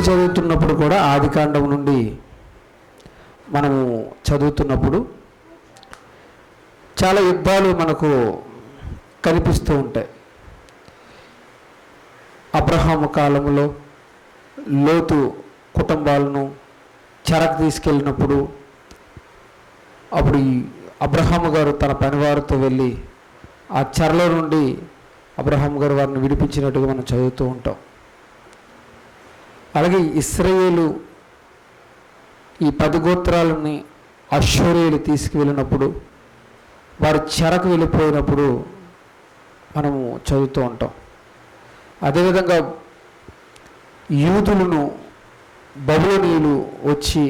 చదువుతున్నప్పుడు కూడా ఆదికాండం నుండి మనము చదువుతున్నప్పుడు చాలా యుద్ధాలు మనకు కనిపిస్తూ ఉంటాయి. అబ్రహాము కాలంలో లోతు కుటుంబాలను చెరకు తీసుకెళ్ళినప్పుడు అప్పుడు ఈ అబ్రహాము గారు తన పనివారితో వెళ్ళి ఆ చెరలో నుండి అబ్రహాము గారు వారిని విడిపించినట్టుగా మనం చదువుతూ ఉంటాం. అలాగే ఇశ్రాయేలు ఈ 10 గోత్రాలని అష్షూరీయులు తీసుకువెళ్ళినప్పుడు వారు చెరకు వెళ్ళిపోయినప్పుడు మనము చదువుతూ ఉంటాం. అదేవిధంగా యూదులను బబులోనీయులు వచ్చి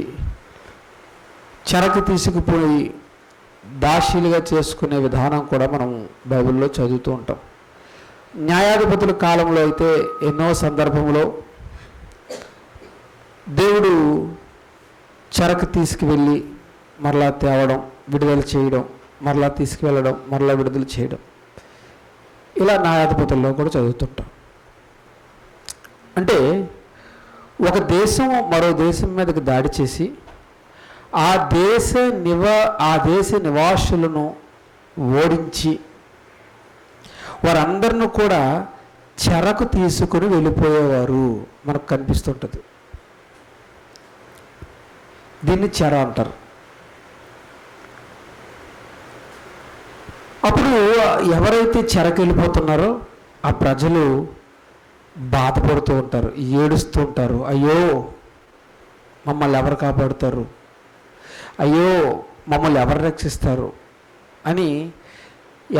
చెరకు తీసుకుపోయి దాసీలుగా చేసుకునే విధానం కూడా మనం బైబిల్లో చదువుతూ ఉంటాం. న్యాయాధిపతుల కాలంలో అయితే ఎన్నో సందర్భంలో దేవుడు చెరకు తీసుకువెళ్ళి మరలా తేవడం, విడుదల చేయడం, మరలా తీసుకువెళ్ళడం, మరలా విడుదల చేయడం, ఇలా న్యాయాధిపతుల్లో కూడా చదువుతుంటాం. అంటే ఒక దేశం మరో దేశం మీదకి దాడి చేసి ఆ దేశ నివాసులను ఓడించి వారందరిని కూడా చెరకు తీసుకుని వెళ్ళిపోయేవారు మనకు కనిపిస్తుంటుంది. దీన్ని చెర అంటారు. అప్పుడు ఎవరైతే చెరకు వెళ్ళిపోతున్నారో ఆ ప్రజలు బాధపడుతూ ఉంటారు, ఏడుస్తూ ఉంటారు. అయ్యో మమ్మల్ని ఎవరు కాపాడుతారు, అయ్యో మమ్మల్ని ఎవరు రక్షిస్తారు అని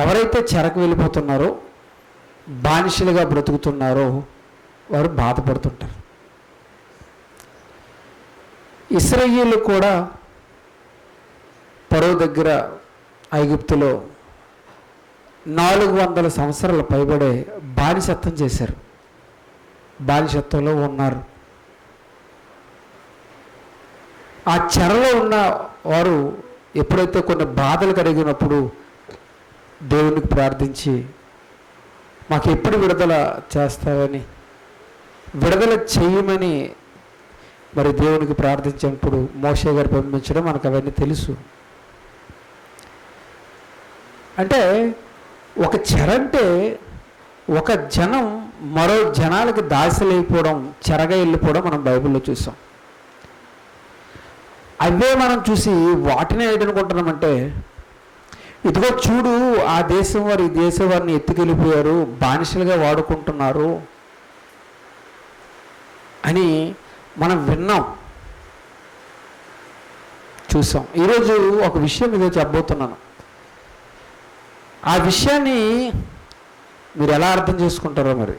ఎవరైతే చెరకు వెళ్ళిపోతున్నారో, బానిసలుగా బ్రతుకుతున్నారో వారు బాధపడుతుంటారు. ఇశ్రాయేలు కూడా ఫరో దగ్గర ఐగుప్తులో 400 సంవత్సరాల పైబడే బానిసత్వం చేశారు, బానిసత్వంలో ఉన్నారు. ఆ చెరలో ఉన్న వారు ఎప్పుడైతే కొన్ని బాధలు కలిగినప్పుడు దేవునికి ప్రార్థించి మాకు ఎప్పుడు విడుదల చేస్తావని, విడుదల చేయమని మరి దేవునికి ప్రార్థించినప్పుడు మోషే గారు పంపించడం మనకు అవన్నీ తెలుసు. అంటే ఒక చెర అంటే ఒక జనం మరో జనాలకి దాసలైపోవడం, చెరగా వెళ్ళిపోవడం మనం బైబిల్లో చూసాం. అవే మనం చూసి వాటినే ఏంటనుకుంటున్నామంటే, ఇదిగో చూడు ఆ దేశం వారు ఈ దేశం వారిని ఎత్తుకెళ్ళిపోయారు, బానిసలుగా వాడుకుంటున్నారు అని మనం విన్నాం, చూసాం. ఈరోజు ఒక విషయం ఇదే చెప్పబోతున్నాను. ఆ విషయాన్ని మీరు ఎలా అర్థం చేసుకుంటారో మరి.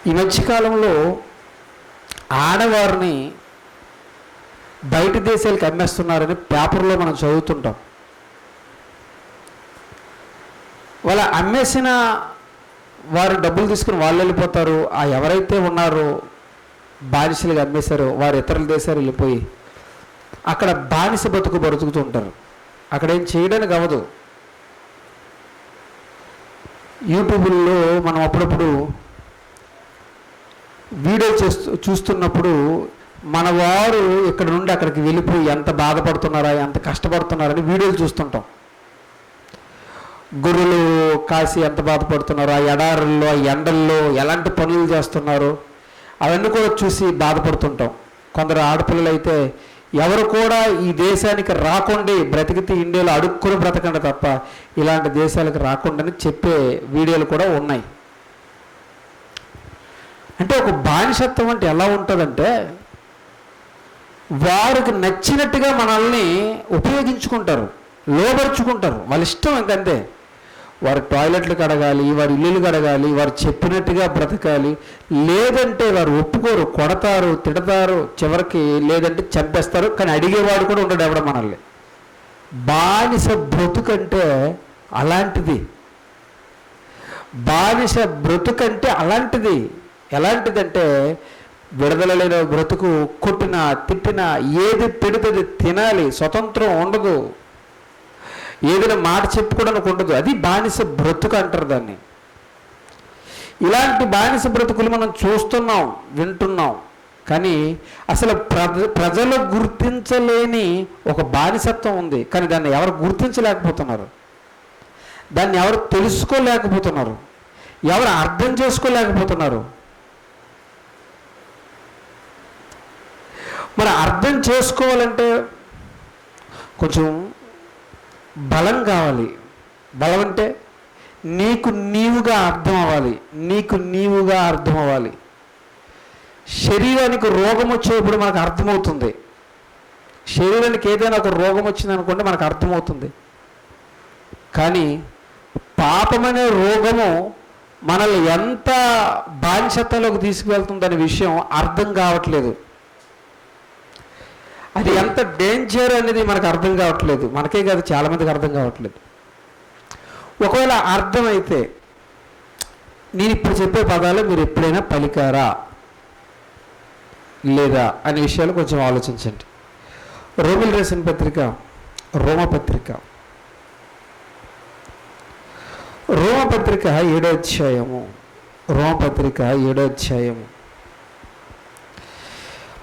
ఈ మధ్యకాలంలో ఆడవారిని బయట దేశాలకు అమ్మేస్తున్నారని పేపర్లో మనం చదువుతుంటాం. వాళ్ళ అమ్మేసిన వారు డబ్బులు తీసుకుని వాళ్ళు వెళ్ళిపోతారు. ఆ ఎవరైతే ఉన్నారో బానిసలుగా అమ్మేశారో వారు ఇతరుల దేశాలు వెళ్ళిపోయి అక్కడ బానిస బ్రతుకుతూ ఉంటారు. అక్కడ ఏం చేయడానికి అవ్వదు. యూట్యూబ్లో మనం అప్పుడప్పుడు వీడియో చూస్తున్నప్పుడు మన వారు ఇక్కడ నుండి అక్కడికి వెళ్ళిపోయి ఎంత బాధపడుతున్నారా, ఎంత కష్టపడుతున్నారని వీడియోలు చూస్తుంటాం. గొర్రెలు కాసి ఎంత బాధపడుతున్నారో, ఆ ఎడారుల్లో ఆ ఎండల్లో ఎలాంటి పనులు చేస్తున్నారో అవన్నీ కూడా చూసి బాధపడుతుంటాం. కొందరు ఆడపిల్లలు అయితే ఎవరు కూడా ఈ దేశానికి రాకుండా బ్రతికితే ఇండియాలో అడుక్కుని బ్రతకండి తప్ప ఇలాంటి దేశాలకు రాకుండాని చెప్పే వీడియోలు కూడా ఉన్నాయి. అంటే ఒక బానిసత్వం అంటే ఎలా ఉంటుందంటే, వారికి నచ్చినట్టుగా మనల్ని ఉపయోగించుకుంటారు, లోబరుచుకుంటారు, వాళ్ళ ఇష్టం ఇంకంతే. వారి టాయిలెట్లు కడగాలి, వారి ఇల్లులు కడగాలి, వారు చెప్పినట్టుగా బ్రతకాలి. లేదంటే వారు ఒప్పుకోరు, కొడతారు, తిడతారు, చివరికి లేదంటే చంపేస్తారు. కానీ అడిగేవాడు కూడా ఉండడు ఎవడ మనల్ని. బానిస బ్రతుకంటే అలాంటిది. బానిస బ్రతుకంటే అలాంటిది. ఎలాంటిదంటే విడుదల లేని బ్రతుకు, కొట్టినా తిట్టినా ఏది పెడితే తినాలి, స్వతంత్రం ఉండదు, ఏదైనా మాట చెప్పుకోవడానికి ఉండదు. అది బానిస బ్రతుకు అంటారు దాన్ని. ఇలాంటి బానిస బ్రతుకులు మనం చూస్తున్నాం, వింటున్నాం. కానీ అసలు ప్రజలు గుర్తించలేని ఒక బానిసత్వం ఉంది. కానీ దాన్ని ఎవరు గుర్తించలేకపోతున్నారు, దాన్ని ఎవరు తెలుసుకోలేకపోతున్నారు, ఎవరు అర్థం చేసుకోలేకపోతున్నారు. మరి అర్థం చేసుకోవాలంటే కొంచెం బలం కావాలి. బలం అంటే నీకు నీవుగా అర్థం అవ్వాలి, నీకు నీవుగా అర్థం అవ్వాలి. శరీరానికి రోగం వచ్చేప్పుడు మనకు అర్థమవుతుంది. శరీరానికి ఏదైనా ఒక రోగం వచ్చింది అనుకోండి, మనకు అర్థమవుతుంది. కానీ పాపమనే రోగము మనల్ని ఎంత బానిసత్వంలోకి తీసుకువెళ్తుందనే విషయం అర్థం కావట్లేదు. అది ఎంత డేంజర్ అనేది మనకు అర్థం కావట్లేదు. మనకే కాదు, చాలామందికి అర్థం కావట్లేదు. ఒకవేళ అర్థమైతే నేను ఇప్పుడు చెప్పే పదాలు మీరు ఎప్పుడైనా పలికారా లేదా అనే విషయాలు కొంచెం ఆలోచించండి. రోమిల్ రాసిన పత్రిక, రోమపత్రిక 7వ అధ్యాయము, రోమపత్రిక 7వ అధ్యాయము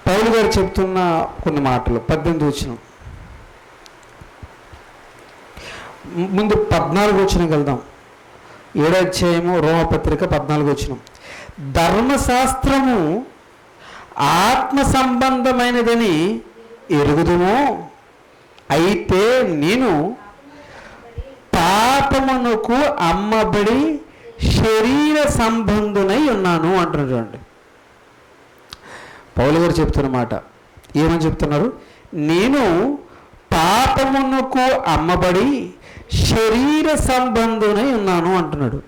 పౌలు గారు చెప్తున్న కొన్ని మాటలు. 18వ వచనం, ముందు 14వ వచనం వెళ్దాం. 7వ అధ్యాయము రోమపత్రిక 14వ వచనం. ధర్మశాస్త్రము ఆత్మ సంబంధమైనదని ఎరుగుదుము, అయితే నేను పాపమునకు అమ్మబడి శరీర సంబంధునై ఉన్నాను అంటున్నాడు. చూడండి, పౌలు గారు చెప్తున్న మాట. ఏమని చెప్తున్నారు? నేను పాపమునకు అమ్మబడి శరీర సంబంధునై ఉన్నాను అంటున్నాడు.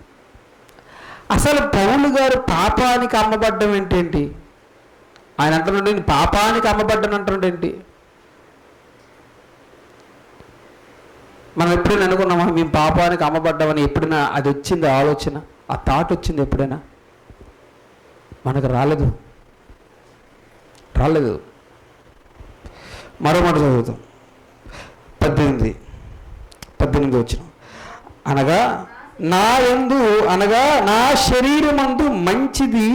అసలు పౌలు గారు పాపానికి అమ్మబడ్డం ఏంటేంటి? ఆయన అంటున్నాడు నేను పాపానికి అమ్మబడ్డాను అంటున్నాడు ఏంటి? మనం ఎప్పుడైనా అనుకున్నామా మేము పాపానికి అమ్మబడ్డామని? ఎప్పుడైనా అది వచ్చింది ఆలోచన, ఆ థాట్ వచ్చింది ఎప్పుడైనా? మనకు రాలేదు. మరో మాట చదువుతాం. 18 వచనం. అనగా నా శరీరమందు మంచిది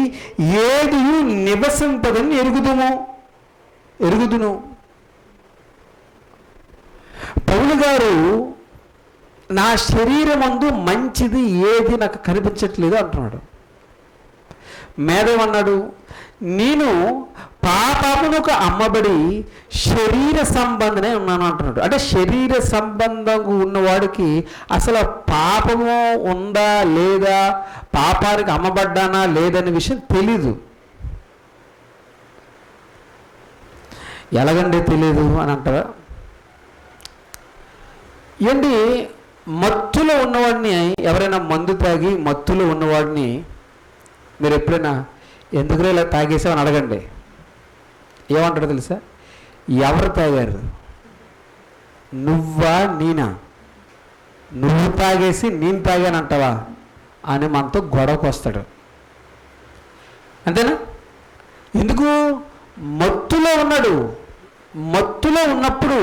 ఏది నివసింపదని ఎరుగుదును. పౌలు గారు నా శరీరమందు మంచిది ఏది నాకు కనిపించట్లేదు అంటున్నాడు. మేదేమన్నాడు? నేను పాపమునకు అమ్మబడి శరీర సంబంధనే ఉన్నాను అంటున్నాడు. అంటే శరీర సంబంధంగా ఉన్నవాడికి అసలు పాపము ఉందా లేదా, పాపానికి అమ్మబడ్డానా లేదనే విషయం తెలీదు. ఎలాగంటే తెలియదు అని అంటారా? ఏంటి, మత్తులో ఉన్నవాడిని, ఎవరైనా మందు తాగి మత్తులో ఉన్నవాడిని మీరు ఎప్పుడైనా ఎందుకు ఇలా తాగేసామని అడగండి. ఏమంటాడు తెలుసా? ఎవరు తాగారు, నువ్వా నేనా? నువ్వు తాగేసి నేను తాగానంటావా అని మనతో గొడవకు వస్తాడు. అంతేనా? ఎందుకు? మత్తులో ఉన్నాడు. మత్తులో ఉన్నప్పుడు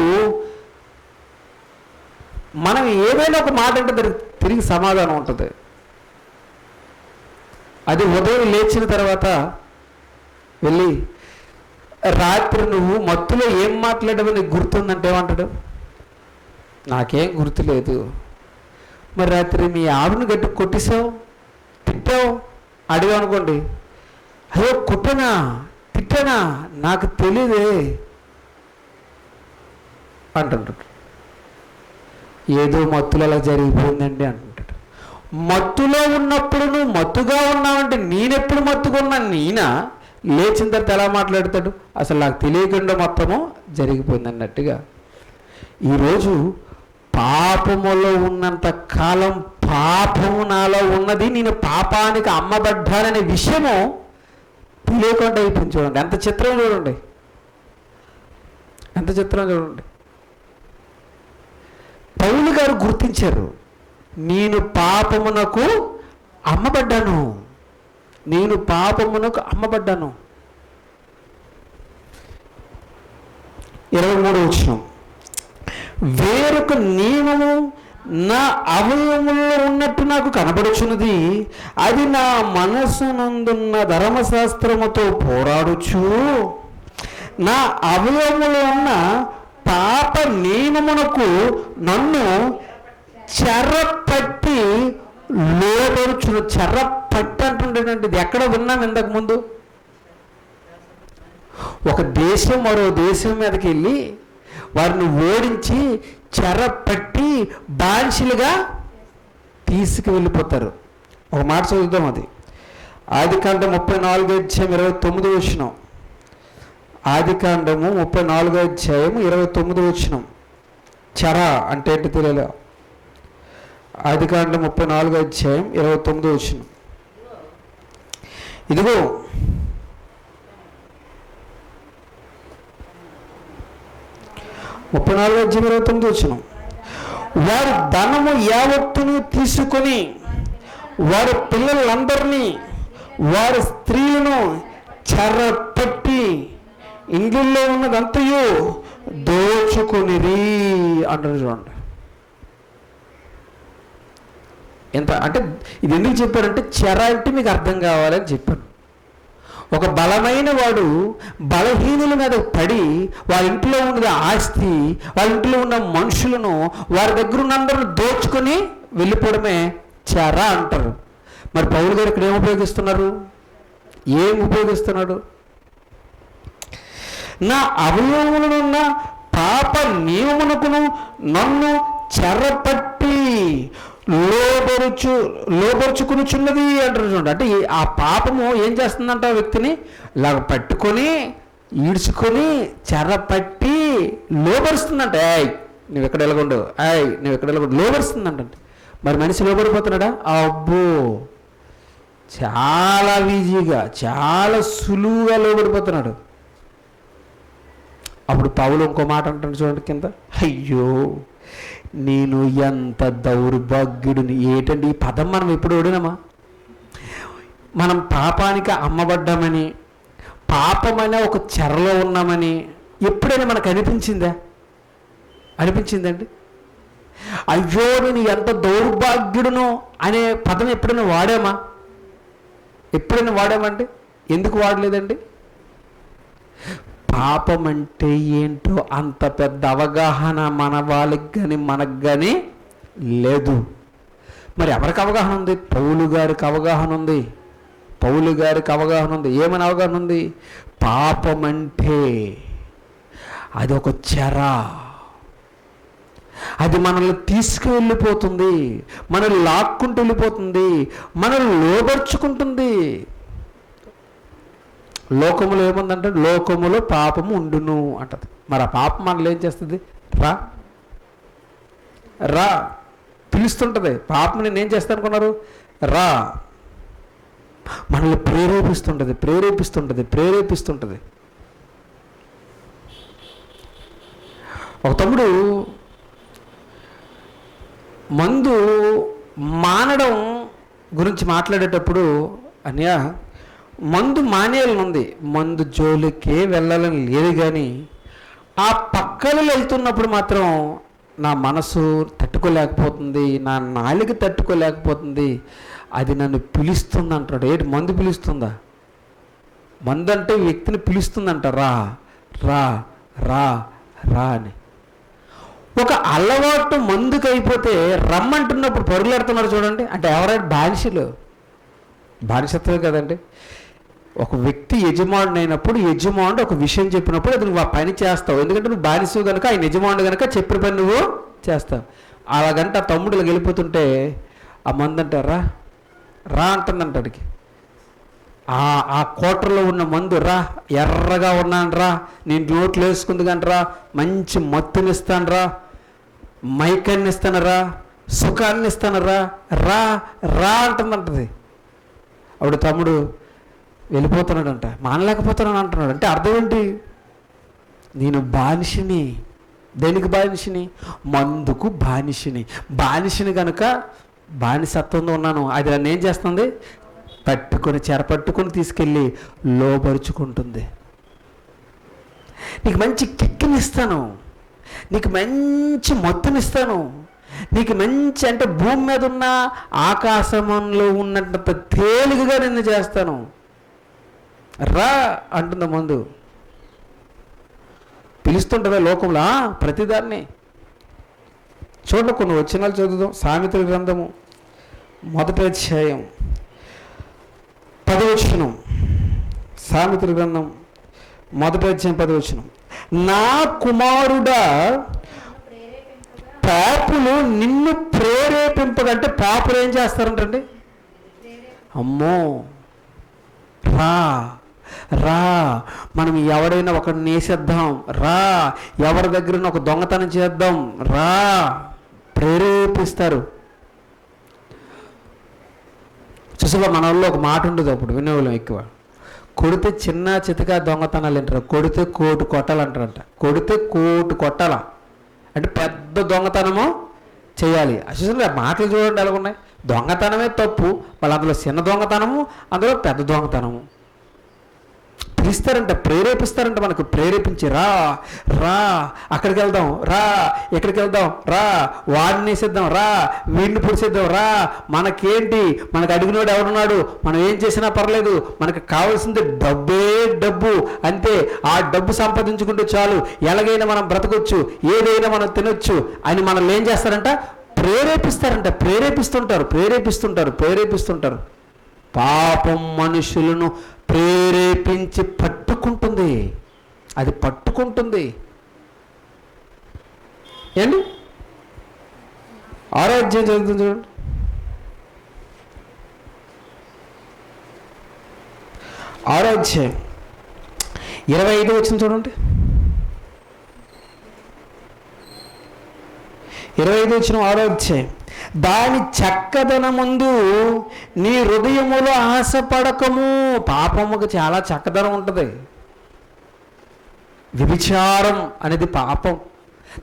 మనం ఏదైనా ఒక మాట అంటే దానికి తిరిగి సమాధానం ఉంటుంది. అది ఉదయం లేచిన తర్వాత వెళ్ళి రాత్రి నువ్వు మత్తులో ఏం మాట్లాడావో నీకు గుర్తుందంటే ఏమంటాడు? నాకేం గుర్తులేదు. మరి రాత్రి మీ ఆవిడని గట్టి కొట్టేసావు, తిట్టావు, అడిగావు అనుకోండి, అయ్యో కొట్టనా తిట్టానా నాకు తెలియదే అంటుంటాడు. ఏదో మత్తులో అలా జరిగిపోయిందండి అంటుంటాడు. మత్తులో ఉన్నప్పుడు నువ్వు మత్తుగా ఉన్నావంటే నేనెప్పుడు మత్తుగా ఉన్నాను? నేనా? లేచిన తర్వాత ఎలా మాట్లాడతాడు? అసలు నాకు తెలియకుండా మొత్తము జరిగిపోయింది అన్నట్టుగా. ఈరోజు పాపములో ఉన్నంత కాలం పాపము నాలో ఉన్నది, నేను పాపానికి అమ్మబడ్డాననే విషయము తెలియకుండా అయిపోయింది. చూడండి ఎంత చిత్రం, చూడండి ఎంత చిత్రం చూడండి. పౌలు గారు గుర్తించారు, నేను పాపమునకు అమ్మబడ్డాను, నేను పాపమునకు అమ్మబడ్డాను. 23వ వచనం, వేరొక నియమము నా అవయవములో ఉన్నట్టు నాకు కనబడుచున్నది, అది నా మనస్సునందున్న ధర్మశాస్త్రముతో పోరాడుచు నా అవయవములో ఉన్న పాప నియమమునకు నన్ను చెరపట్టి లోబడుచును. చెరపట్టి అంటుండేనండి. ఇది ఎక్కడ విన్నాం ఇంతకు ముందు? ఒక దేశం మరో దేశం మీదకి వెళ్ళి వారిని ఓడించి చెరపట్టి బానిసలుగా తీసుకువెళ్ళిపోతారు. ఒక మాట చదువుదాం. అది ఆదికాండం 34:29. ఆదికాండము 34:29. చెర అంటే ఏంటి తెలియదు. ఆదికాండం 34:29. ఇదిగో 34:29. వారు ధనము యావత్తును తీసుకొని వారి పిల్లలందరినీ వారి స్త్రీలను చెరపట్టి ఇంగిల్లో ఉన్నదంతయు దోచుకొనిరి అంటారు. చూడండి ఎంత అంటే ఇది ఎందుకు చెప్పారంటే చెర అంటే మీకు అర్థం కావాలని చెప్పాను. ఒక బలమైన వాడు బలహీనుల మీద పడి వాళ్ళ ఇంట్లో ఉన్న ఆస్తి, వాళ్ళ ఇంట్లో ఉన్న మనుషులను, వారి దగ్గర ఉన్నందరూ దోచుకొని వెళ్ళిపోవడమే చెర అంటారు. మరి పౌలు గారు ఇక్కడ ఏం ఉపయోగిస్తున్నారు? ఏం ఉపయోగిస్తున్నాడు? నా అవయవములనున్న పాప నియమమునకును నన్ను చెరపట్టి లోబరుచుకునిచున్నది అంటారు. చూడండి అంటే ఆ పాపము ఏం చేస్తుందంట? వ్యక్తిని లాగ పట్టుకొని ఈడ్చుకొని చెరపట్టి లోబరుస్తుందంట. నువ్వు ఎక్కడ వెళ్ళకుండా, నువ్వు ఎక్కడ వెళ్ళకుండా లోబరుస్తుందంట. మరి మనిషి లోబడిపోతున్నాడా? అబ్బో, చాలా ఈజీగా చాలా సులువుగా లోబడిపోతున్నాడు. అప్పుడు పౌలు ఇంకో మాట అంటాడు చూడండి కింద, అయ్యో నేను ఎంత దౌర్భాగ్యుడిని. ఏంటండి ఈ పదం మనం ఎప్పుడు ఓడినామా? మనం పాపానికి అమ్మబడ్డామని, పాపమనే ఒక చెరలో ఉన్నామని ఎప్పుడైనా మనకు అనిపించిందా? అనిపించిందండి? అయ్యో నేను ఎంత దౌర్భాగ్యుడును అనే పదం ఎప్పుడైనా వాడామా? ఎప్పుడైనా వాడామండి? ఎందుకు వాడలేదండి? పాపం అంటే ఏంటో అంత పెద్ద అవగాహన మన వాళ్ళకి కానీ మనకు కానీ లేదు. మరి ఎవరికి అవగాహన ఉంది? పౌలు గారికి అవగాహన ఉంది. పౌలు గారికి అవగాహన ఉంది. ఏమని అవగాహన ఉంది? పాపం అంటే అది ఒక చెర, అది మనల్ని తీసుకువెళ్ళిపోతుంది, మనల్ని లాక్కుంటూ వెళ్ళిపోతుంది, మనల్ని లోబర్చుకుంటుంది. లోకములో ఏముందంటే లోకములో పాపము ఉండును అంటది. మరి ఆ పాపం మనల్ని ఏం చేస్తుంది? రా రా పిలుస్తుంటుంది. పాపం నేను ఏం చేస్తాను అనుకున్నారు? రా, మనల్ని ప్రేరేపిస్తుంటుంది. ఒక తమ్ముడు మందు మానడం గురించి మాట్లాడేటప్పుడు, అన్నయ్య మందు మానేయాలనుంది, మందు జోలికే వెళ్ళాలని లేదు, కానీ ఆ పక్కన వెళ్తున్నప్పుడు మాత్రం నా మనసు తట్టుకోలేకపోతుంది, నా నాలుక తట్టుకోలేకపోతుంది, అది నన్ను పిలుస్తుంది అంటాడు. ఏంటి మందు పిలుస్తుందా? మందు అంటే వ్యక్తిని పిలుస్తుందంట, రా రా రా రా అని. ఒక అలవాటు మందుకు అయిపోతే రమ్మంటున్నప్పుడు పరుగులాడుతున్నారు చూడండి. అంటే ఎవరైనా బానిసత్వమే కదండి. ఒక వ్యక్తి యజమానుడు అయినప్పుడు యజమానుడు ఒక విషయం చెప్పినప్పుడు అది నువ్వు ఆ పని చేస్తావు. ఎందుకంటే నువ్వు బానిసవు కనుక, ఆయన యజమానుడు కనుక చెప్పిన పని నువ్వు చేస్తావు. అలాగంటే ఆ తమ్ముడులకు వెళ్ళిపోతుంటే ఆ మందు అంటారా రా అంటుందంట. అడిగి ఆ కోటర్లో ఉన్న మందు, రా ఎర్రగా ఉన్నాను రా, నేను నోట్లు వేసుకుంది కానీ రా, మంచి మత్తునిస్తాను రా, మైకాన్ని ఇస్తాను రా, సుఖాన్ని ఇస్తాను రా, రా రా అంటుందంటది. అప్పుడు తమ్ముడు వెళ్ళిపోతున్నాడంట, మానలేకపోతున్నాను అంటున్నాడు. అంటే అర్థం ఏంటి? నేను బానిసని. దేనికి బానిసని? మందుకు బానిసని కనుక బానిసత్వంలో ఉన్నాను. అది నన్ను ఏం చేస్తుంది? చెరపట్టుకొని తీసుకెళ్ళి లోబరుచుకుంటుంది. నీకు మంచి కిక్కినిస్తాను, నీకు మంచి మత్తునిస్తాను, నీకు మంచి అంటే భూమి మీద ఉన్న ఆకాశంలో ఉన్నంత తేలికగా నిన్ను చేస్తాను, రా అంటుంది ముందు. పిలుస్తుంటుందా లోకంలో ప్రతిదాన్ని? చూడండి, కొన్ని వచనాలు చదువుదాం. సామెతల గ్రంథము 1వ అధ్యాయం 10వ వచనం. సామెతల గ్రంథం 1వ అధ్యాయం 10వ వచనం. నా కుమారుడా, పాపులు నిన్ను ప్రేరేపింపదంటే పాపులు ఏం చేస్తారంటండి? అమ్మో, రా రా, మనం ఎవడైనా ఒకరిని వేసేద్దాం, రా, ఎవరి దగ్గర ఒక దొంగతనం చేద్దాం, రా, ప్రేరేపిస్తారు. చూసా మన వాళ్ళు ఒక మాట ఉండదు, అప్పుడు వినేవాళ్ళం ఎక్కువ. కొడితే చిన్న చితక దొంగతనాలు అంటారు, కొడితే కోటు కొట్టాలంటారంట. కొడితే కోటు కొట్టాల అంటే పెద్ద దొంగతనము చేయాలి. అసలు మాటలు చూడండి ఎలా ఉన్నాయి. దొంగతనమే తప్పు, వాళ్ళు అందులో చిన్న దొంగతనము, అందులో పెద్ద దొంగతనము. పిలుస్తారంట, ప్రేరేపిస్తారంట, మనకు ప్రేరేపించి రా రా, అక్కడికి వెళ్దాం రా, ఎక్కడికి వెళ్దాం రా, వాడిని వేసేద్దాం రా, వీడిని పొడిసేద్దాం రా, మనకేంటి, మనకు అడిగినోడు ఎవడున్నాడు, మనం ఏం చేసినా పర్లేదు, మనకు కావాల్సింది డబ్బే డబ్బు అంతే, ఆ డబ్బు సంపాదించుకుంటే చాలు, ఎలాగైనా మనం బ్రతకొచ్చు, ఏదైనా మనం తినొచ్చు అని మనల్ని ఏం చేస్తారంట? ప్రేరేపిస్తారంట. ప్రేరేపిస్తుంటారు. పాపం మనుషులను ప్రేరేపించి పట్టుకుంటుంది, అది పట్టుకుంటుంది. ఏంటి 6వ అధ్యాయం చదువుతుంది చూడండి. 6వ అధ్యాయం 25 వచ్చింది చూడండి. 25 వచ్చిన 6వ అధ్యాయం. దాని చక్కదనమందు నీ హృదయములో ఆశపడకము. పాపముకు చాలా చక్కదనం ఉంటుంది. వ్యభిచారం అనేది పాపం,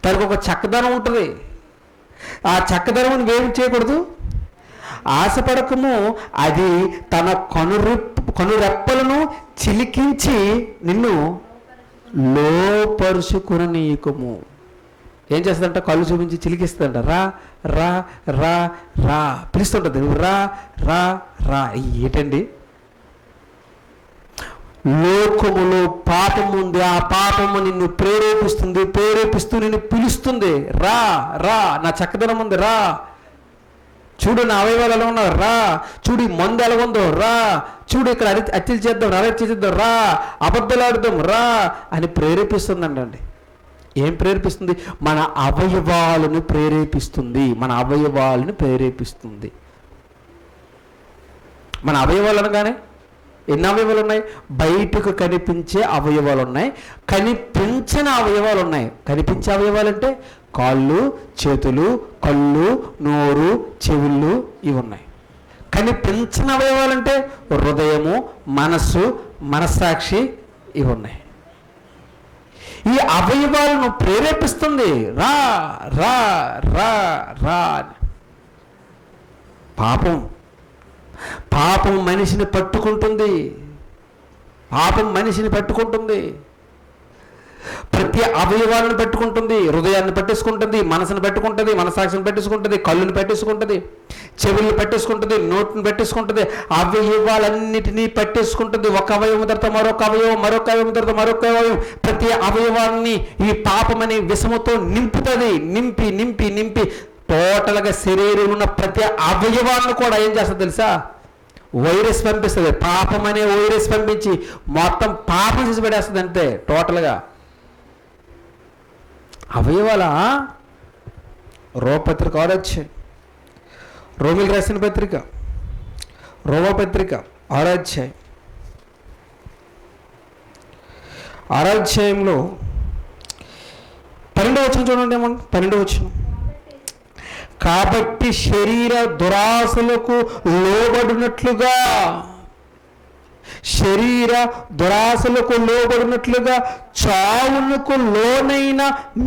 దానికి ఒక చక్కదనం ఉంటుంది. ఆ చక్కదనం నువ్వేం చేయకూడదు, ఆశపడకము. అది తన కనురెప్పలను చిలికించి నిన్ను లోపరుచుకుననీయకము. ఏం చేస్తుందంట? కళ్ళు చూపించి చిలికిస్తుందంట. రా రా రా రా పిలుస్తుంటుంది. నువ్వు రా రా రా. ఏంటండి? లోకములో పాపం ఉంది, ఆ పాపము నిన్ను ప్రేరేపిస్తూ నిన్ను పిలుస్తుంది. రా రా, నా చక్కదనం ఉంది, రా, చూడు నా అవయవాలు ఎలా ఉన్నారు, రా, చూడు ఈ మందు ఎలా ఉందో, రా, చూడు ఇక్కడ అత్యలు చేద్దాం, అరత్య చేద్దాం, రా, అబద్ధాలు ఆడుదాం, రా అని ప్రేరేపిస్తుందండి. ఏం ప్రేరేపిస్తుంది? మన అవయవాలను ప్రేరేపిస్తుంది. మన అవయవాలు అనగానే ఎన్ని అవయవాలు ఉన్నాయి? బయటకు కనిపించే అవయవాలు ఉన్నాయి, కనిపించని అవయవాలు ఉన్నాయి. కనిపించే అవయవాలు అంటే కాళ్ళు, చేతులు, కళ్ళు, నోరు, చెవులు, ఇవి ఉన్నాయి. కనిపించని అవయవాలు అంటే హృదయము, మనస్సు, మనస్సాక్షి, ఇవి ఉన్నాయి. ఈ అవయవాలను ప్రేరేపిస్తుంది. రా రా రా రా. పాపం మనిషిని పట్టుకుంటుంది. ప్రతి అవయవాలను పెట్టుకుంటుంది. హృదయాన్ని పట్టేసుకుంటుంది, మనసును పెట్టుకుంటుంది, మనసాక్షిని పెట్టేసుకుంటుంది, కళ్ళుని పెట్టేసుకుంటుంది, చెవులను పెట్టేసుకుంటుంది, నోటిని పెట్టేసుకుంటుంది, అవయవాలన్నిటినీ పట్టేసుకుంటుంది. ఒక అవయవం తర్వాత మరొక అవయవం, మరొక అవయవం తర్వాత మరొక అవయవం. ప్రతి అవయవాన్ని ఈ పాపమనే విషముతో నింపుతుంది. నింపి నింపి నింపి టోటల్గా శరీరంలో ఉన్న ప్రతి అవయవాన్ని కూడా ఏం చేస్తుంది తెలుసా? వైరస్ పంపిస్తుంది. పాపం అనే వైరస్ పంపించి మొత్తం పాపం చేసి పడేస్తుంది అంతే టోటల్గా. అవయవాల రోమపత్రిక 6వ అధ్యాయం, రోమిలకు రాసిన పత్రిక, రోమపత్రిక 6వ అధ్యాయం, 6వ అధ్యాయంలో 12వ వచనం చూడండి. ఏమన్నా 12వ వచనం. కాబట్టి శరీర దురాశలకు లోబడినట్లుగా చావునకు లోనైన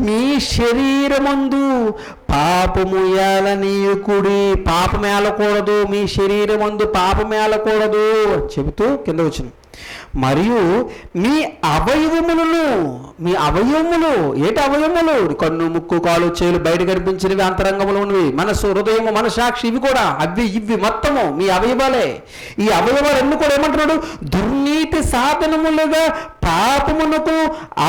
మీ శరీరమందు పాపము ఏలనీయకుడి. పాపం ఏలకూడదు, మీ శరీరమందు పాపం ఏలకూడదు చెబుతూ కింద వచ్చిన మరియు మీ అవయవములు ఏటి అవయవములు? కన్ను, ముక్కు, కాలు, చేలు బయట కనిపించినవి అంతరంగములు ఉన్నవి, మనసు, హృదయము, మనసాక్షి, ఇవి కూడా ఇవి మొత్తము మీ అవయవాలే. ఈ అవయవాలన్నీ కూడా ఏమంటున్నాడు? దుర్నీతి సాధనములుగా పాపమునకు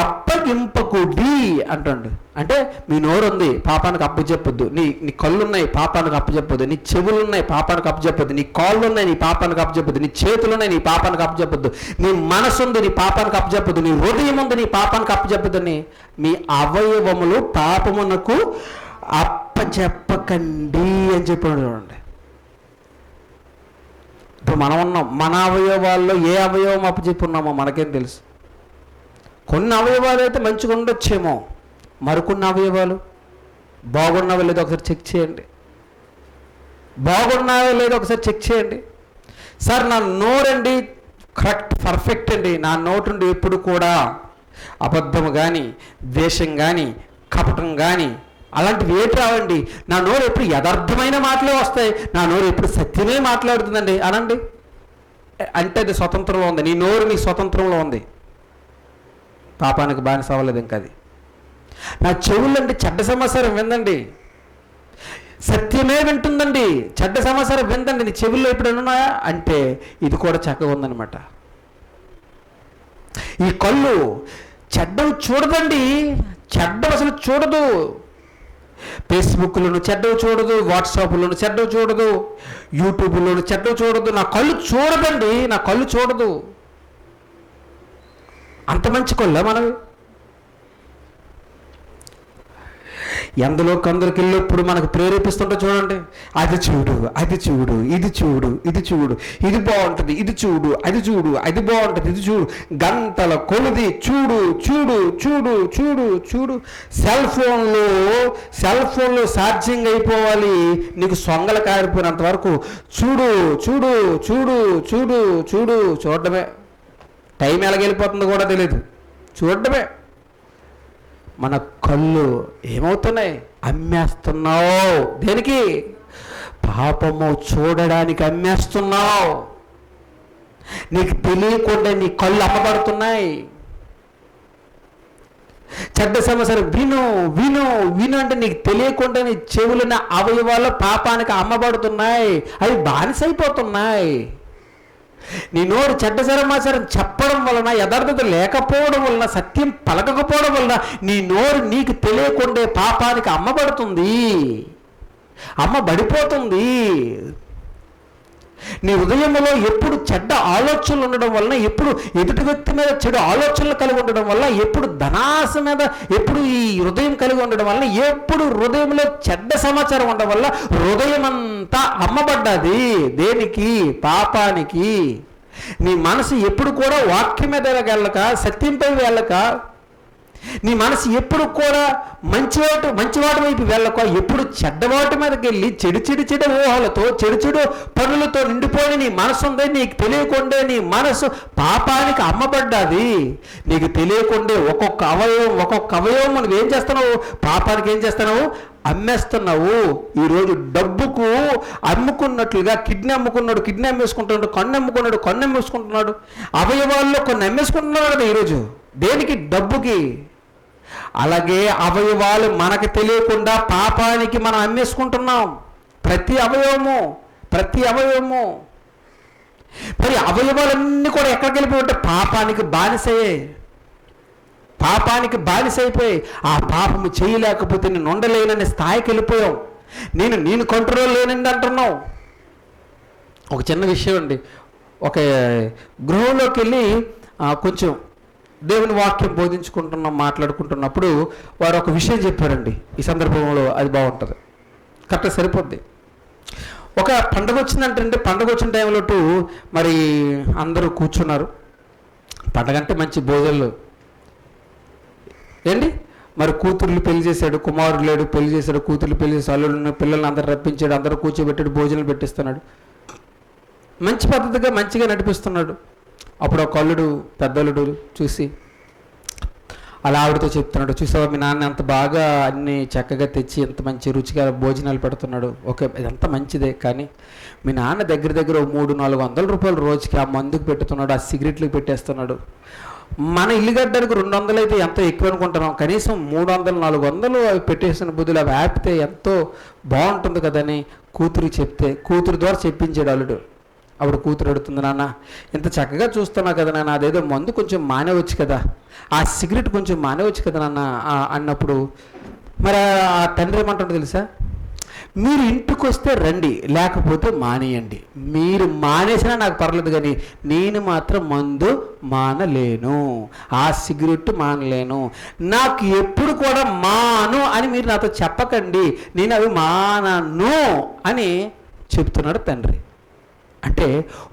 అప్పగింపకుడి అంటాడు. అంటే మీ నోరు ఉంది, పాపానికి అప్పు చెప్పొద్దు. నీ కళ్ళు ఉన్నాయి, పాపానికి అప్పు చెప్పొద్దు. నీ చెవులు ఉన్నాయి, పాపానికి అప్పు చెప్పొద్దు. నీ కాళ్ళు ఉన్నాయి, నీ పాపానికి అప్పు చెప్పొద్దు. నీ చేతులు ఉన్నాయి, నీ పాపానికి అప్పు చెప్పొద్దు. నీ మనసు ఉంది, నీ పాపానికి అప్పు చెప్పొద్దు. నీ హృదయం ఉంది, నీ పాపానికి అప్పు చెప్పొద్దని మీ అవయవములు పాపమునకు అప్పచెప్పకండి అని చెప్పాడు. చూడండి, ఇప్పుడు మనం ఉన్నాం, మన అవయవాల్లో ఏ అవయవం అప్పచెప్పున్నామో మనకేం తెలుసు. కొన్ని అవయవాలు అయితే మంచిగా ఉండొచ్చేమో, మరికొన్ని అవయవాలు బాగున్నావో లేదో ఒకసారి చెక్ చేయండి. బాగున్నావో లేదో ఒకసారి చెక్ చేయండి. సార్ నా నోరండి కరెక్ట్ పర్ఫెక్ట్ అండి, నా నోటు నుండి ఎప్పుడు కూడా అబద్ధము కానీ, ద్వేషం కానీ, కపటం కానీ అలాంటివి ఏటి రావండి. నా నోరు ఎప్పుడు యథార్థమైన మాటలే వస్తాయి, నా నోరు ఎప్పుడు సత్యమే మాట్లాడుతుందండి అనండి. అంటే అది స్వతంత్రంలో ఉంది, నీ నోరు నీ స్వతంత్రంలో ఉంది, పాపానికి బానిస అవ్వలేదు ఇంకా అది. నా చెవులండి చెడ్డ సమాచారం విందండి, సత్యమే వింటుందండి, చెడ్డ సమాచారం విందండి. నీ చెవుల్లో ఎప్పుడైనా ఉన్నాయా అంటే ఇది కూడా చక్కగా ఉందన్నమాట. ఈ కళ్ళు చెడ్డవి చూడదండి, చెడ్డవి అసలు చూడదు. ఫేస్బుక్లోను చెడ్డవి చూడదు, వాట్సాప్లోను చెడ్డవి చూడదు, యూట్యూబ్లోను చెడ్డవి చూడదు. నా కళ్ళు చూడదండి, నా కళ్ళు చూడదు. అంత మంచి కళ్ళ మనవి. ఎందులోకి అందరికి వెళ్ళినప్పుడు మనకు ప్రేరేపిస్తుంటే చూడండి, అది చూడు, అది చూడు, ఇది చూడు, ఇది చూడు, ఇది బాగుంటుంది, ఇది చూడు, అది చూడు, అది బాగుంటుంది, ఇది చూడు, గంటల కొలుది చూడు చూడు చూడు చూడు చూడు. సెల్ ఫోన్లో ఛార్జింగ్ అయిపోవాలి, నీకు సొంగలు కారిపోయినంత వరకు చూడు చూడు చూడు చూడు చూడు. చూడడమే, టైం ఎలాగెళ్ళిపోతుందో కూడా తెలియదు, చూడడమే. మన కళ్ళు ఏమవుతున్నాయి? అమ్మేస్తున్నావు. దేనికి? పాపము చూడడానికి అమ్మేస్తున్నావు. నీకు తెలియకుండా నీ కళ్ళు అమ్మబడుతున్నాయి. చెడ్డ సమాచారం విను విను విను అంటే నీకు తెలియకుండా నీ చెవులున్న అవయవాలు పాపానికి అమ్మబడుతున్నాయి, అవి బానిసైపోతున్నాయి. నీ నోరు చెడ్డ సమాచారం చెప్పడం వలన, యథార్థత లేకపోవడం వలన, సత్యం పలకకపోవడం వలన నీ నోరు నీకు తెలియకుండా పాపానికి అమ్మబడుతుంది, అమ్మబడిపోతుంది. నీ హృదయంలో ఎప్పుడు చెడ్డ ఆలోచనలు ఉండడం వలన, ఎప్పుడు ఎదుటి వ్యక్తి మీద చెడు ఆలోచనలు కలిగి ఉండడం వల్ల, ఎప్పుడు ధనాశ మీద ఎప్పుడు ఈ హృదయం కలిగి ఉండడం వలన, ఎప్పుడు హృదయంలో చెడ్డ సమాచారం ఉండడం వల్ల హృదయం అంతా అమ్మబడ్డది. దేనికి? పాపానికి. నీ మనసు ఎప్పుడు కూడా వాక్యం మీద వెళ్ళక, సత్యంపై వెళ్ళక, నీ మనసు ఎప్పుడు కూడా మంచివాటి వైపు వెళ్ళక, ఎప్పుడు చెడ్డవాటి మీదకి వెళ్ళి చెడు ఊహలతో, చెడు పనులతో నిండిపోయి నీ మనసు ఉంది. నీకు తెలియకుండా నీ మనసు పాపానికి అమ్మబడ్డది. నీకు తెలియకుండా ఒక్కొక్క అవయవం నువ్వేం చేస్తున్నావు? పాపానికి ఏం చేస్తున్నావు? అమ్మేస్తున్నావు. ఈరోజు డబ్బుకు అమ్ముకున్నట్లుగా కిడ్నీ అమ్ముకున్నాడు, కిడ్నీ అమ్మేసుకుంటున్నాడు, కన్ను అమ్ముకున్నాడు, కన్ను అమ్మేసుకుంటున్నాడు, అవయవాల్లో కొన్ని అమ్మేసుకుంటున్నాడు కదా ఈరోజు. దేనికి? డబ్బుకి. అలాగే అవయవాలు మనకు తెలియకుండా పాపానికి మనం అమ్మేసుకుంటున్నాం. ప్రతి అవయవము. మరి అవయవాలన్నీ కూడా ఎక్కడికి వెళ్ళిపోయి పాపానికి బానిసైపోయి ఆ పాపము చేయలేకపోతే నేను ఉండలేనని స్థాయికి వెళ్ళిపోయావు. నేను కంట్రోల్ లేనండి అంటున్నావు. ఒక చిన్న విషయం అండి, ఒక గృహంలోకి వెళ్ళి కొంచెం దేవుని వాక్యం మాట్లాడుకుంటున్నప్పుడు వారు ఒక విషయం చెప్పారండి. ఈ సందర్భంలో అది బాగుంటుంది, కరెక్ట్గా సరిపోద్ది. ఒక పండుగ వచ్చిందంటే పండుగ వచ్చిన టైంలో మరి అందరూ కూర్చున్నారు. పండగ అంటే మంచి భోజనాలు ఏంటి. మరి కూతుర్లు పెళ్లి చేశాడు, కుమారుడు లేడు, పెళ్లి చేశాడు, కూతుర్లు పెళ్లి చేసి అల్లుడు పిల్లల్ని అందరూ రప్పించాడు, అందరూ కూర్చోబెట్టాడు, భోజనాలు పెట్టిస్తున్నాడు, మంచి పద్ధతిగా మంచిగా నడిపిస్తున్నాడు. అప్పుడు ఒక అల్లుడు పెద్దల్లుడు చూసి, అలా ఆవిడతో చెప్తున్నాడు, చూసావా మీ నాన్న ఎంత బాగా అన్ని చక్కగా తెచ్చి ఎంత మంచి రుచిగా భోజనాలు పెడుతున్నాడు, ఓకే ఇదంతా మంచిదే, కానీ మీ నాన్న దగ్గర దగ్గర 300-400 రూపాయలు రోజుకి ఆ మందుకు పెట్టుతున్నాడు, ఆ సిగరెట్లకు పెట్టేస్తున్నాడు. మన ఇల్లు కట్టడానికి 200 అయితే ఎంతో ఎక్కువ అనుకుంటున్నాం, కనీసం 300-400 అవి పెట్టేసిన బుద్ధులు అవి ఆపితే ఎంతో బాగుంటుంది కదని కూతురు చెప్తే, కూతురు ద్వారా చెప్పించాడు అల్లుడు. అప్పుడు కూతురు అడుగుతుంది, నాన్న ఇంత చక్కగా చూస్తున్నావు కదా నాన్న, అదేదో మందు కొంచెం మానేవచ్చు కదా, ఆ సిగరెట్ కొంచెం మానేవచ్చు కదా నాన్న అన్నప్పుడు మరి ఆ తండ్రి ఏమంటాడో తెలుసా, మీరు ఇంటికి వస్తే రండి, లేకపోతే మానేయండి, మీరు మానేసినా నాకు పర్లేదు, కానీ నేను మాత్రం మందు మానలేను, ఆ సిగరెట్ మానలేను, నాకు ఎప్పుడు కూడా మాను అని మీరు నాతో చెప్పకండి, నేను అవి మానను అని చెప్తున్నాడు తండ్రి. అంటే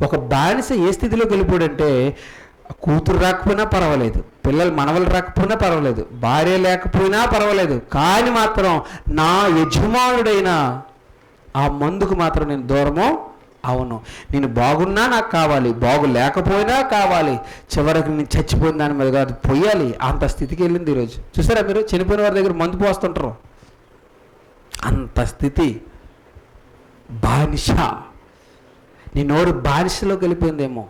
ఒక బానిస ఏ స్థితిలోకి వెళ్ళిపోయాడంటే, కూతురు రాకపోయినా పర్వాలేదు, పిల్లలు మనవలు రాకపోయినా పర్వాలేదు, భార్య లేకపోయినా పర్వాలేదు, కానీ మాత్రం నా యజమానుడైన ఆ మందుకు మాత్రం నేను దూరము అవును. నేను బాగున్నా నాకు కావాలి, బాగు లేకపోయినా కావాలి, చివరికి నేను చచ్చిపోయిన దాని మీద కాదు పోయాలి, అంత స్థితికి వెళ్ళింది ఈరోజు. చూసారా మీరు, చనిపోయిన వారి దగ్గర మందు పోస్తుంటారు, అంత స్థితి. బానిస, నీ నోరు బానిసలోకి వెళ్ళిపోయిందేమో,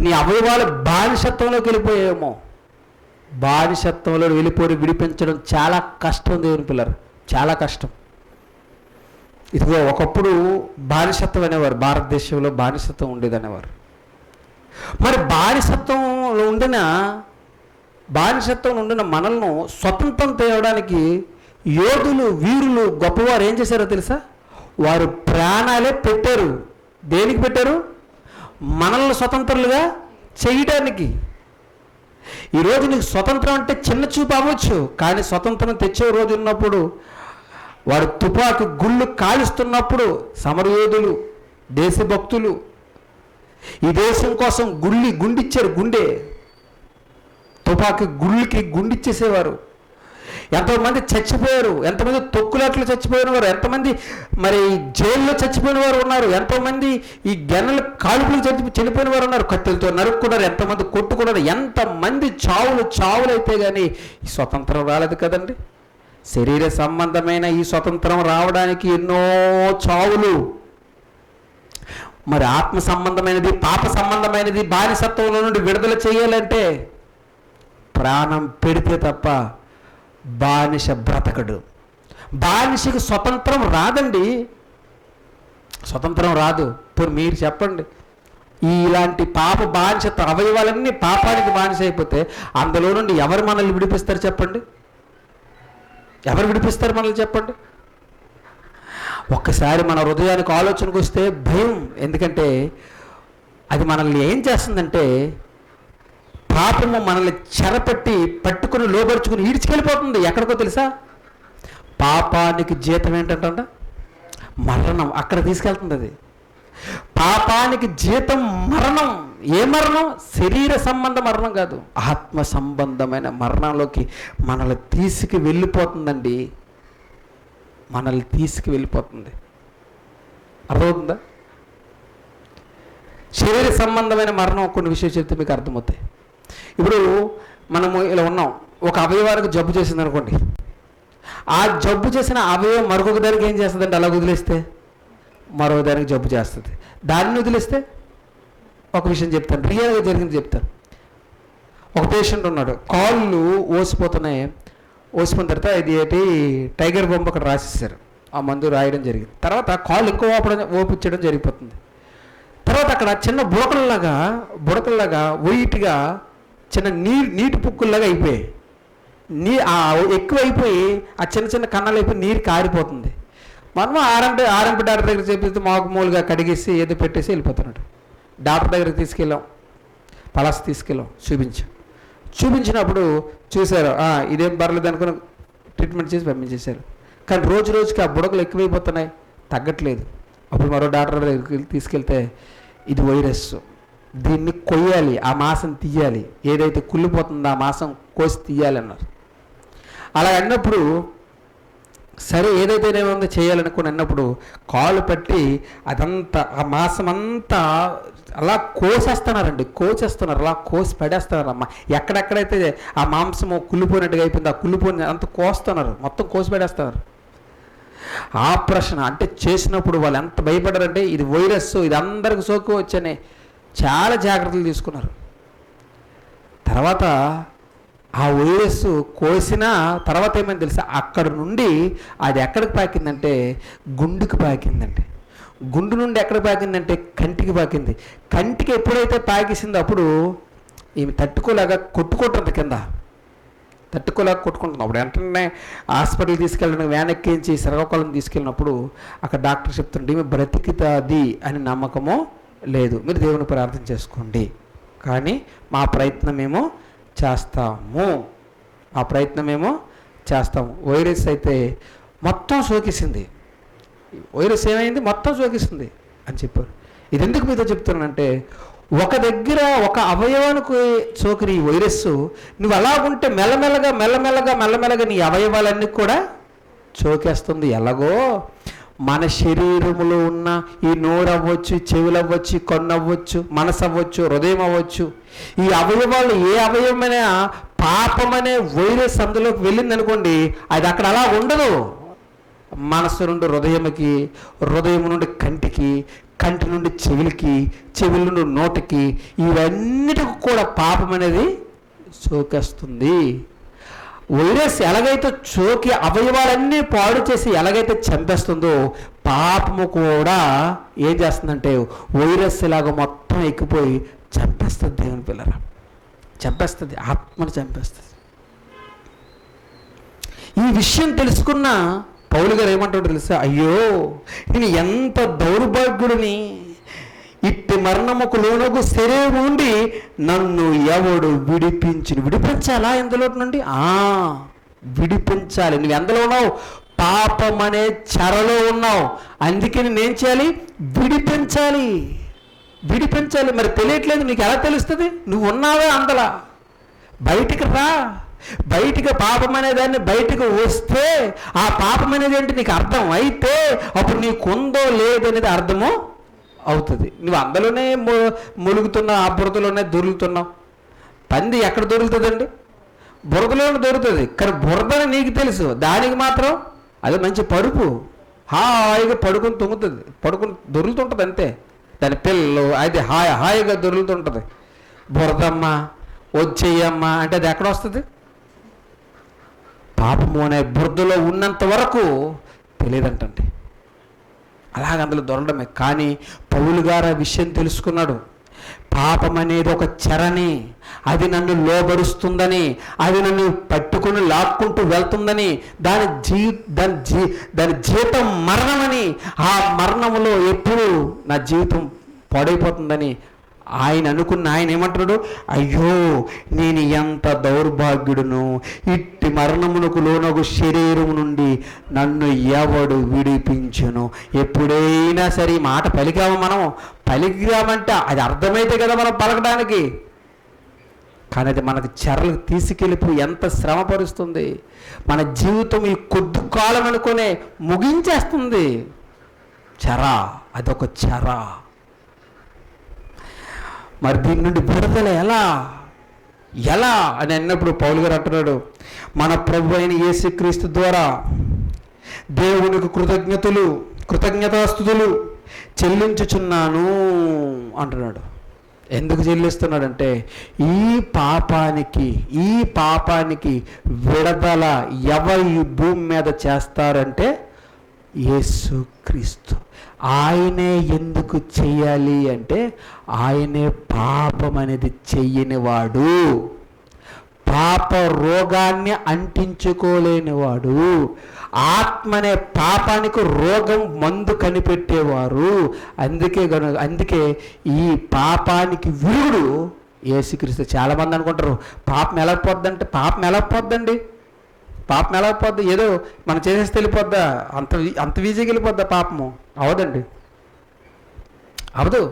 నీ అవయవాలు బానిసత్వంలోకి వెళ్ళిపోయేమో. బానిసత్వంలో వెళ్ళిపోయి విడిపించడం చాలా కష్టం దేవుని పిల్లలు, చాలా కష్టం. ఇదిగో ఒకప్పుడు బానిసత్వం అనేవారు, భారతదేశంలో బానిసత్వం ఉండేదనేవారు. మరి బానిసత్వంలో ఉండిన మనల్ని స్వతంత్రం తేవడానికి యోధులు, వీరులు, గొప్పవారు ఏం చేశారో తెలుసా, వారు ప్రాణాలే పెట్టారు. దేనికి పెట్టారు? మనల్ని స్వతంత్రులుగా చేయడానికి. ఈరోజు నీకు స్వతంత్రం అంటే చిన్న చూపు అవ్వచ్చు, కానీ స్వతంత్రం తెచ్చే రోజు ఉన్నప్పుడు, వాడు తుపాకు గుళ్ళు కాలుస్తున్నప్పుడు సమరయోధులు, దేశభక్తులు ఈ దేశం కోసం గుండిచ్చారు, తుపాకు గుళ్ళకి గుండిచ్చేసేవారు. ఎంతోమంది చచ్చిపోయారు, ఎంతమంది తొక్కులాట్లు చచ్చిపోయిన వారు, ఎంతమంది మరి జైల్లో చచ్చిపోయిన వారు ఉన్నారు, ఎంతోమంది ఈ గెన్నెల కాలుపులు చనిపోయిన వారు ఉన్నారు, కత్తులతో నరుక్కున్నారు, ఎంతమంది కొట్టుకున్నారు, ఎంతమంది చావులైతే కానీ ఈ స్వతంత్రం రాలేదు కదండి. శరీర సంబంధమైన ఈ స్వతంత్రం రావడానికి ఎన్నో చావులు. మరి ఆత్మ సంబంధమైనది, పాప సంబంధమైనది బానిసత్వంలో నుండి విడుదల చేయాలంటే ప్రాణం పెడితే తప్ప బానిస బ్రతకడు. బానిసకి స్వతంత్రం రాదండి, స్వతంత్రం రాదు. ఇప్పుడు మీరు చెప్పండి, ఇలాంటి పాప బానిసత్వ అవయవాలన్నీ పాపానికి బానిస అయిపోతే అందులో నుండి ఎవరు మనల్ని విడిపిస్తారు చెప్పండి? ఎవరు విడిపిస్తారు మనల్ని చెప్పండి? ఒక్కసారి మన హృదయానికి ఆలోచనకు వస్తే భయం. ఎందుకంటే అది మనల్ని ఏం చేస్తుందంటే, పాపము మనల్ని పట్టుకుని లోబరుచుకుని ఈడ్చుకెళ్ళిపోతుంది. ఎక్కడికో తెలుసా? పాపానికి జీతం ఏంటంట? మరణం. అక్కడ తీసుకెళ్తుంది అది. పాపానికి జీతం మరణం. ఏ మరణం? శరీర సంబంధ మరణం కాదు, ఆత్మ సంబంధమైన మరణంలోకి మనల్ని తీసుకువెళ్ళిపోతుందండి. మనల్ని తీసుకువెళ్ళిపోతుంది. అర్థమవుతుందా? శరీర సంబంధమైన మరణం కొన్ని విషయాలు చెప్తే మీకు అర్థమవుతాయి. ఇప్పుడు మనము ఇలా ఉన్నాం, ఒక అవయవానికి జబ్బు చేసింది అనుకోండి, ఆ జబ్బు చేసిన అవయవం మరొక దానికి ఏం చేస్తుందంటే, అలా వదిలేస్తే మరొక దానికి జబ్బు చేస్తుంది. దాన్ని వదిలేస్తే ఒక విషయం చెప్తాను, రియల్గా జరిగింది చెప్తాను. ఒక పేషెంట్ ఉన్నాడు, కాళ్ళు ఓసిపోతున్నాయి. ఓసిపోయిన తర్వాత ఇది ఏంటి టైగర్ బొమ్మ అక్కడ రాసేసారు, ఆ మందు రాయడం జరిగింది. తర్వాత కాళ్ళు ఇంకో ఓపించడం జరిగిపోతుంది. తర్వాత అక్కడ చిన్న బుడకల్లాగా వైట్గా చిన్న నీటి పుక్కుల్లాగా అయిపోయాయి. ఎక్కువ అయిపోయి ఆ చిన్న చిన్న కన్నాలు అయిపోయి నీరు కారిపోతుంది. మనము ఆర్ఎంపీ డాక్టర్ దగ్గర చెప్పిస్తే మామూలుగా కడిగేసి ఏదో పెట్టేసి వెళ్ళిపోతున్నాడు. డాక్టర్ దగ్గరికి తీసుకెళ్ళాం, పలాస్ తీసుకెళ్ళాం, చూపించినప్పుడు చూశారు, ఇదేం పర్లేదు అనుకుని ట్రీట్మెంట్ చేసి పంపించేశారు. కానీ రోజుకి ఆ బుడకలు ఎక్కువైపోతున్నాయి, తగ్గట్లేదు. అప్పుడు మరో డాక్టర్ దగ్గరికి తీసుకెళ్తే, ఇది వైరస్, దీన్ని కొయ్యాలి, ఆ మాసం తీయాలి, ఏదైతే కుళ్ళిపోతుందో ఆ మాసం కోసి తీయాలి అన్నారు. అలా అన్నప్పుడు సరే ఏదైతేనేముంది చేయాలనుకుని అన్నప్పుడు కాలు పట్టి అదంతా ఆ మాంసం అంతా అలా కోసేస్తున్నారు, అలా కోసి పడేస్తున్నారు అమ్మ. ఎక్కడెక్కడైతే ఆ మాంసము కుళ్ళిపోయినట్టుగా అయిపోయింది, ఆ కుళ్ళిపోయిన అంత కోస్తున్నారు, మొత్తం కోసి పడేస్తున్నారు. ఆపరేషన్ అంటే చేసినప్పుడు వాళ్ళు ఎంత భయపడారంటే ఇది వైరస్, ఇది అందరికి సోకోవచ్చని చాలా జాగ్రత్తలు తీసుకున్నారు. తర్వాత ఆ వైరస్ కోసిన తర్వాత ఏమైంది తెలుసా, అక్కడ నుండి అది ఎక్కడికి పాకిందంటే గుండెకి పాకిందండి. గుండు నుండి ఎక్కడ పాకిందంటే కంటికి పాకింది. కంటికి ఎప్పుడైతే పాకేసిందో అప్పుడు ఈమె తట్టుకోలేక కొట్టుకుంటుంది, తట్టుకోలేక కొట్టుకుంటుంది. అప్పుడు వెంటనే హాస్పిటల్కి తీసుకెళ్ళడానికి వ్యాన్ ఎక్కించి శ్రీకాకుళం తీసుకెళ్ళినప్పుడు అక్కడ డాక్టర్ చెప్తుండే ఈమె బ్రతికుతుంది అని నమ్మకము లేదు, మీరు దేవుని ప్రార్థన చేసుకోండి, కానీ మా ప్రయత్నమేమో చేస్తాము. వైరస్ అయితే మొత్తం సోకేసింది, వైరస్ ఏమైంది మొత్తం సోకేసింది అని చెప్పారు. ఇది ఎందుకు మీతో చెప్తున్నానంటే, ఒక దగ్గర ఒక అవయవానికి సోకిన ఈ వైరస్ నువ్వు అలాగుంటే మెల్లమెల్లగా నీ అవయవాలన్నీ కూడా సోకేస్తుంది. ఎలాగో మన శరీరంలో ఉన్న ఈ నోరు అవ్వచ్చు, చెవులు అవ్వచ్చు, కన్ను అవ్వచ్చు, మనసు అవ్వచ్చు, హృదయం అవ్వచ్చు, ఈ అవయవాలు ఏ అవయవమైనా పాపం అనే వైరస్ అందులోకి వెళ్ళిందనుకోండి, అది అక్కడ అలా ఉండదు. మనసు నుండి హృదయంకి, హృదయం నుండి కంటికి, కంటి నుండి చెవులకి, చెవుల నుండి నోటికి, ఇవన్నిటికి కూడా పాపం అనేది సోకేస్తుంది. వైరస్ ఎలాగైతే సోకి అవయవాలన్నీ పాడు చేసి ఎలాగైతే చంపేస్తుందో, పాపము కూడా ఏం చేస్తుందంటే వైరస్ ఇలాగ మొత్తం ఎక్కిపోయి చంపేస్తుంది. దేవుని పిల్లరా, చంపేస్తుంది, ఆత్మను చంపేస్తుంది. ఈ విషయం తెలుసుకున్న పౌలు గారు ఏమంటాడో తెలుసా, అయ్యో నేను ఎంత దౌర్భాగ్యుడిని, ఇట్టి మరణముకు లోనగు శరీరం నుండి నన్ను ఎవడు విడిపించాలా ఎందులో నుండి? విడిపించాలి. నువ్వు ఎందులో ఉన్నావు? పాపం అనే చెరలో ఉన్నావు. అందుకే నేనేం చేయాలి? విడిపించాలి. మరి తెలియట్లేదు, నీకు ఎలా తెలుస్తుంది? నువ్వు ఉన్నావే అందులో, బయటికి రా. బయటికి పాపం అనేదాన్ని బయటకు వస్తే ఆ పాపం అనేది ఏంటి నీకు అర్థం అయితే అప్పుడు నీకుందో లేదనేది అర్థము అవుతుంది. నువ్వు అందులోనే ములుగుతున్నావు, ఆ బురదలోనే దొరుకుతున్నావు. పంది ఎక్కడ దొరుకుతుందండి? బురదలోనే దొరుకుతుంది, కానీ బురదని నీకు తెలుసు, దానికి మాత్రం అది మంచి పరుపు, హాయిగా పడుకుని దొరుకుతుంటుంది అంతే. దాని పిల్లలు అది హాయిగా దొరుకుతుంటుంది. బురదమ్మ వచ్చేయమ్మా అంటే అది ఎక్కడ వస్తుంది? పాపము అనే బురదలో ఉన్నంత వరకు తెలియదంటండి, అలాగ అందులో దొరకడమే. కానీ పౌలు గారు ఆ విషయం తెలుసుకున్నాడు. పాపం అనేది ఒక చెరని, అది నన్ను లోబరుస్తుందని, అది నన్ను పట్టుకుని లాక్కుంటూ వెళ్తుందని, దాని జీవితం మరణమని, ఆ మరణములో ఎప్పుడు నా జీవితం పాడైపోతుందని ఆయన ఏమంటున్నాడు? అయ్యో నేను ఎంత దౌర్భాగ్యుడును, ఇట్టి మరణమునకు లోనగు శరీరం నుండి నన్ను ఎవడు విడిపించును. ఎప్పుడైనా సరే ఈ మాట పలికామంటే అది అర్థమైతే కదా మనం పలకడానికి, కానీ అది మనకు చెరలకు తీసుకెళ్ళిపోయి ఎంత శ్రమపరుస్తుంది. మన జీవితం ఈ కొద్ది కాలం అనుకునే ముగించేస్తుంది. అదొక చెర. మరి దీని నుండి విడుదల ఎలా అని అన్నప్పుడు పౌలు గారు అంటున్నాడు, మన ప్రభు అయిన యేసుక్రీస్తు ద్వారా దేవునికి కృతజ్ఞతాస్తుతులు చెల్లించుచున్నాను అంటున్నాడు. ఎందుకు చెల్లిస్తున్నాడంటే ఈ పాపానికి విడుదల ఎవరు ఈ భూమి మీద చేస్తారంటే యేసుక్రీస్తు. ఆయనే ఎందుకు చెయ్యాలి అంటే ఆయనే పాపం అనేది చెయ్యనివాడు, పాప రోగాన్ని అంటించుకోలేనివాడు, ఆత్మనే పాపానికి రోగం మందు కనిపెట్టేవారు. అందుకే ఈ పాపానికి విరుగుడు యేసుక్రీస్తు. చాలామంది అనుకుంటారు పాపం ఎలా పోద్దండి, పాపం ఎలా పోద్ది, ఏదో మనం చేసేస్తే వెళ్ళిపోద్దా, అంత ఈజీగా వెళ్ళిపోద్దా పాపము? అవదండి, అవదు.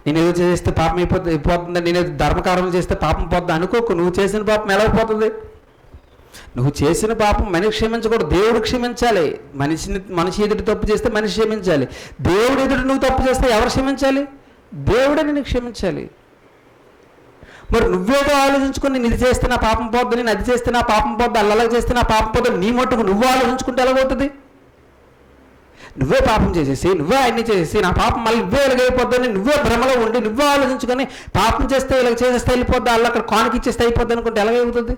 నేనేదో చేస్తే పాపం అయిపోతుందని, నేనేదో ధర్మకార్యం చేస్తే పాపం పోద్దా అనుకోకు. నువ్వు చేసిన పాపం ఎలా పోతుంది? నువ్వు చేసిన పాపం మనిషి క్షమించకూడదు, దేవుడు క్షమించాలి. మనిషి ఎదుటి తప్పు చేస్తే మనిషి క్షమించాలి. దేవుడు ఎదుటి నువ్వు తప్పు చేస్తే ఎవరు క్షమించాలి? దేవుడే నిన్ను క్షమించాలి. మరి నువ్వేదో ఆలోచించుకొని నేను ఇది చేస్తే నా పాపం పోద్దు, నేను అది చేస్తే నా పాపం పోద్దు, అల్లలా చేస్తే నా పాపం పోద్దు, నీ మట్టుకు నువ్వు ఆలోచించుకుంటే ఎలాగవుతుంది? నువ్వే పాపం చేసేసి, నువ్వే అన్ని చేసేసి నా పాపం మళ్ళీ నువ్వే ఎలాగైపోద్దని నువ్వే భ్రమలో ఉండి నువ్వే ఆలోచించుకొని పాపం చేస్తే ఇలా చేసేస్తే వెళ్ళిపోద్దా, అలా అక్కడ కానుక ఇచ్చేస్తే అయిపోద్ది అనుకుంటే ఎలాగైపోతుంది?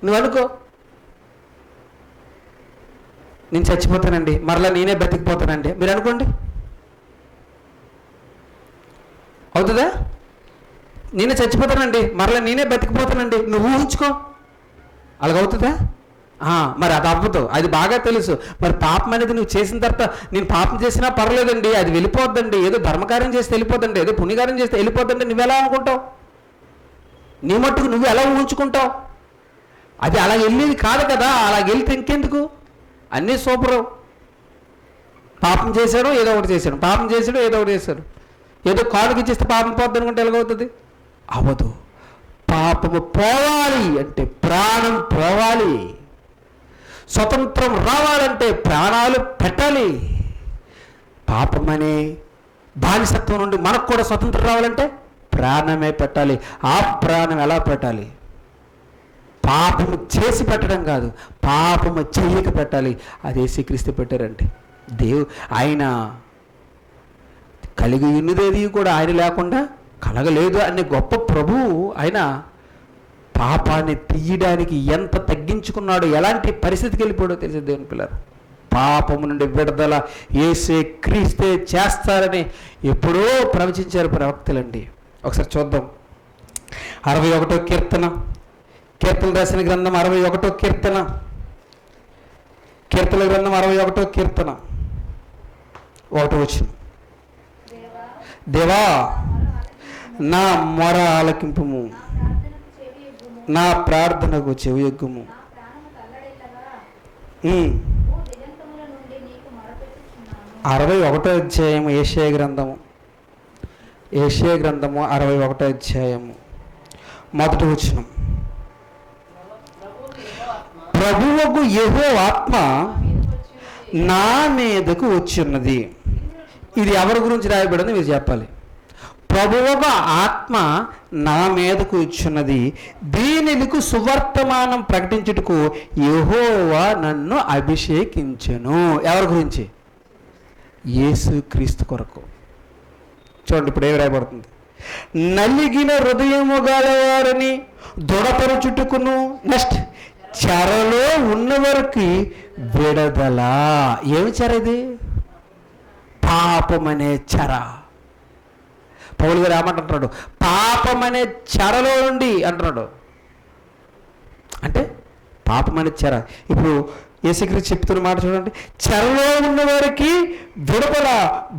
నువ్వు అనుకో, నేను చచ్చిపోతానండి మరలా నేనే బతికిపోతానండి, మీరు అనుకోండి, అవుతుందా? నేనే చచ్చిపోతానండి మరలా నేనే బతికిపోతానండి, నువ్వు ఊహించుకో, అలాగవుతుందా? మరి అది అవ్వదు, అది బాగా తెలుసు. మరి పాపం అనేది నువ్వు చేసిన తర్వాత నేను పాపం చేసినా పర్లేదండి, అది వెళ్ళిపోద్దండి, ఏదో ధర్మకార్యం చేస్తే వెళ్ళిపోద్దండి, ఏదో పుణ్యకార్యం చేస్తే వెళ్ళిపోద్దండి, నువ్వు ఎలా అనుకుంటావు? నీ మట్టుకు నువ్వు ఎలా ఊహించుకుంటావు? అది అలా వెళ్ళేది కాదు కదా. అలా వెళ్తే ఇంకెందుకు? అన్నీ సూపరు. పాపం చేశాడు ఏదో ఒకటి చేశాడు, పాపం చేశాడు ఏదో ఒకటి చేశాడు, ఏదో కాలుకి ఇచ్చేస్తే పాపం పోద్ది అనుకుంటే ఎలాగవుతుంది? అవ్వదు. పాపము పోవాలి అంటే ప్రాణం పోవాలి, స్వతంత్రం రావాలంటే ప్రాణాలు పెట్టాలి. పాపం అనే బానిసత్వం నుండి మనకు కూడా స్వతంత్రం రావాలంటే ప్రాణమే పెట్టాలి. ఆ ప్రాణం ఎలా పెట్టాలి? పాపము చేసి పెట్టడం కాదు, పాపము చెయ్యక పెట్టాలి. అది యేసుక్రీస్తు పెట్టారంటే ఆయన కలిగి ఉన్నదేది కూడా ఆయన లేకుండా కలగలేదు అనే గొప్ప ప్రభువు. ఆయన పాపాన్ని తీయడానికి ఎంత తగ్గించుకున్నాడో, ఎలాంటి పరిస్థితికి వెళ్ళిపోయాడో తెలిసి దేవుని పిల్లలు. పాపము నుండి విడుదల యేసుక్రీస్తే చేస్తారని ఎప్పుడో ప్రవచించారు ప్రవక్తలండి. ఒకసారి చూద్దాం. 61వ కీర్తన, కీర్తన రాసిన గ్రంథం 61వ కీర్తన, కీర్తన గ్రంథం 61వ కీర్తన 1వ వచనం. దేవా నా మొర ఆలకింపుము, నా ప్రార్థనకు చెవియొగ్గుము. 61వ అధ్యాయము యెషయా గ్రంథము, యెషయా గ్రంథము 61వ అధ్యాయము 1వ వచనం. ప్రభువుకు యెహోవా ఆత్మ నా మీదకు వచ్చిన్నది. ఇది ఎవరి గురించి రాయబడింది మీరు చెప్పాలి. ప్రభువుకు ఆత్మ నా మీదకు వచ్చున్నది, దీనికి సువర్తమానం ప్రకటించుటకు యెహోవా నన్ను అభిషేకించెను. ఎవరి గురించి? యేసుక్రీస్తు కొరకు. చూడండి ఇప్పుడు ఏమి రాయబడుతుంది. నలిగిన హృదయము గలవారిని దృఢపరచుటకును, నెక్స్ట్ చెరలో ఉన్నవారికి విడుదల. ఏమి చెర ఇది? పాపం అనే చెర. పౌలు గారు ఏమంటున్నాడు? పాపం అనే చెరలో నుండి అంటున్నాడు. అంటే పాపం అనే చెర. ఇప్పుడు యేసుక్రీస్తు చెప్తున్న మాట చూడండి. చెరలో ఉన్న వారికి విడుదల,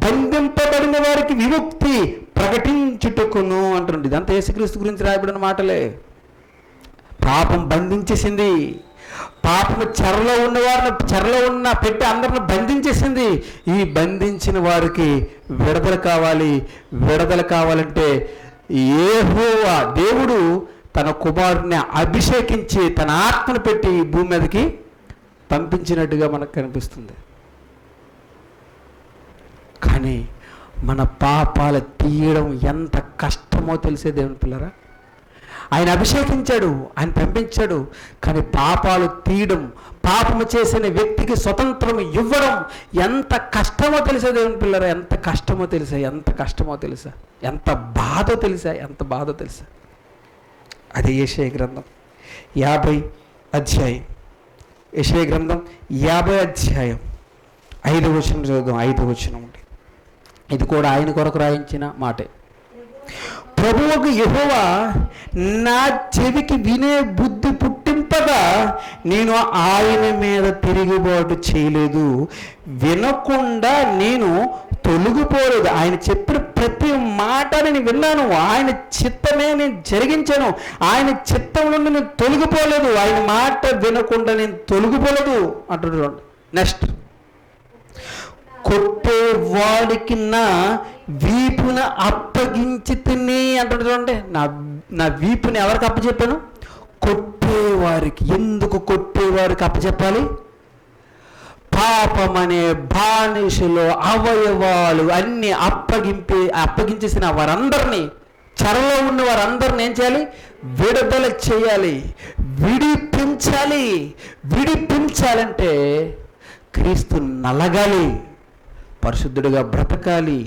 బంధింపబడిన వారికి విముక్తి ప్రకటించుటకును అంటుంది. ఇదంతా యేసుక్రీస్తు గురించి రాయబడిన మాటలే. పాపం బంధించేసింది. పాపము చెరలో ఉన్నవారిని, చెరలో ఉన్న పెట్టి అందరిని బంధించేసింది. ఈ బంధించిన వారికి విడుదల కావాలి. విడుదల కావాలంటే యెహోవా దేవుడు తన కుమారుడిని అభిషేకించి తన ఆత్మను పెట్టి ఈ భూమి మీదకి పంపించినట్టుగా మనకు కనిపిస్తుంది. కానీ మన పాపాలు తీయడం ఎంత కష్టమో తెలిసే దేవుని పిల్లరా. ఆయన అభిషేకించాడు, ఆయన పంపించాడు, కానీ పాపాలు తీయడం, పాపము చేసిన వ్యక్తికి స్వతంత్రం ఇవ్వడం ఎంత కష్టమో తెలుసా దేవుని పిల్లరా. ఎంత కష్టమో తెలుసా, ఎంత కష్టమో తెలుసా, ఎంత బాధో తెలుసా, ఎంత బాధో తెలుసా. అది యెషయా గ్రంథం 50 అధ్యాయం, యెషయా గ్రంథం 50 అధ్యాయం 5వ వచనం చదువుదాం. 5వ వచనం ఉంది. ఇది కూడా ఆయన కొరకు రాయించిన మాటే. ప్రభువుకు యెహోవా నా చెవికి వినే బుద్ధి పుట్టింపగా నేను ఆయన మీద తిరుగుబాటు చేయలేదు, వినకుండా నేను తొలగిపోలేదు. ఆయన చెప్పిన ప్రతి మాట నేను విన్నాను, ఆయన చిత్తమే నేను జరిగించాను, ఆయన చిత్తం నుండి నేను తొలగిపోలేదు, ఆయన మాట వినకుండా నేను తొలగిపోలేదు అంటున్నాడు. నెక్స్ట్, కొట్టేవాడికి నా వీపున అప్పగించి తిని అంటాడు. చూడండి, నా వీపుని ఎవరికి అప్పచెప్పాను? కొట్టేవారికి, ఎందుకు కొట్టేవారికి అప్పచెప్పాలి? పాపమనే బానిసలో అవయవాలు అన్నీ అప్పగించేసిన వారందరినీ, చెరలో ఉన్న వారందరిని ఏం చేయాలి? విడుదల చేయాలి, విడిపించాలి. విడిపించాలంటే క్రీస్తు నలగాలి, పరిశుద్ధుడిగా బ్రతకాలి.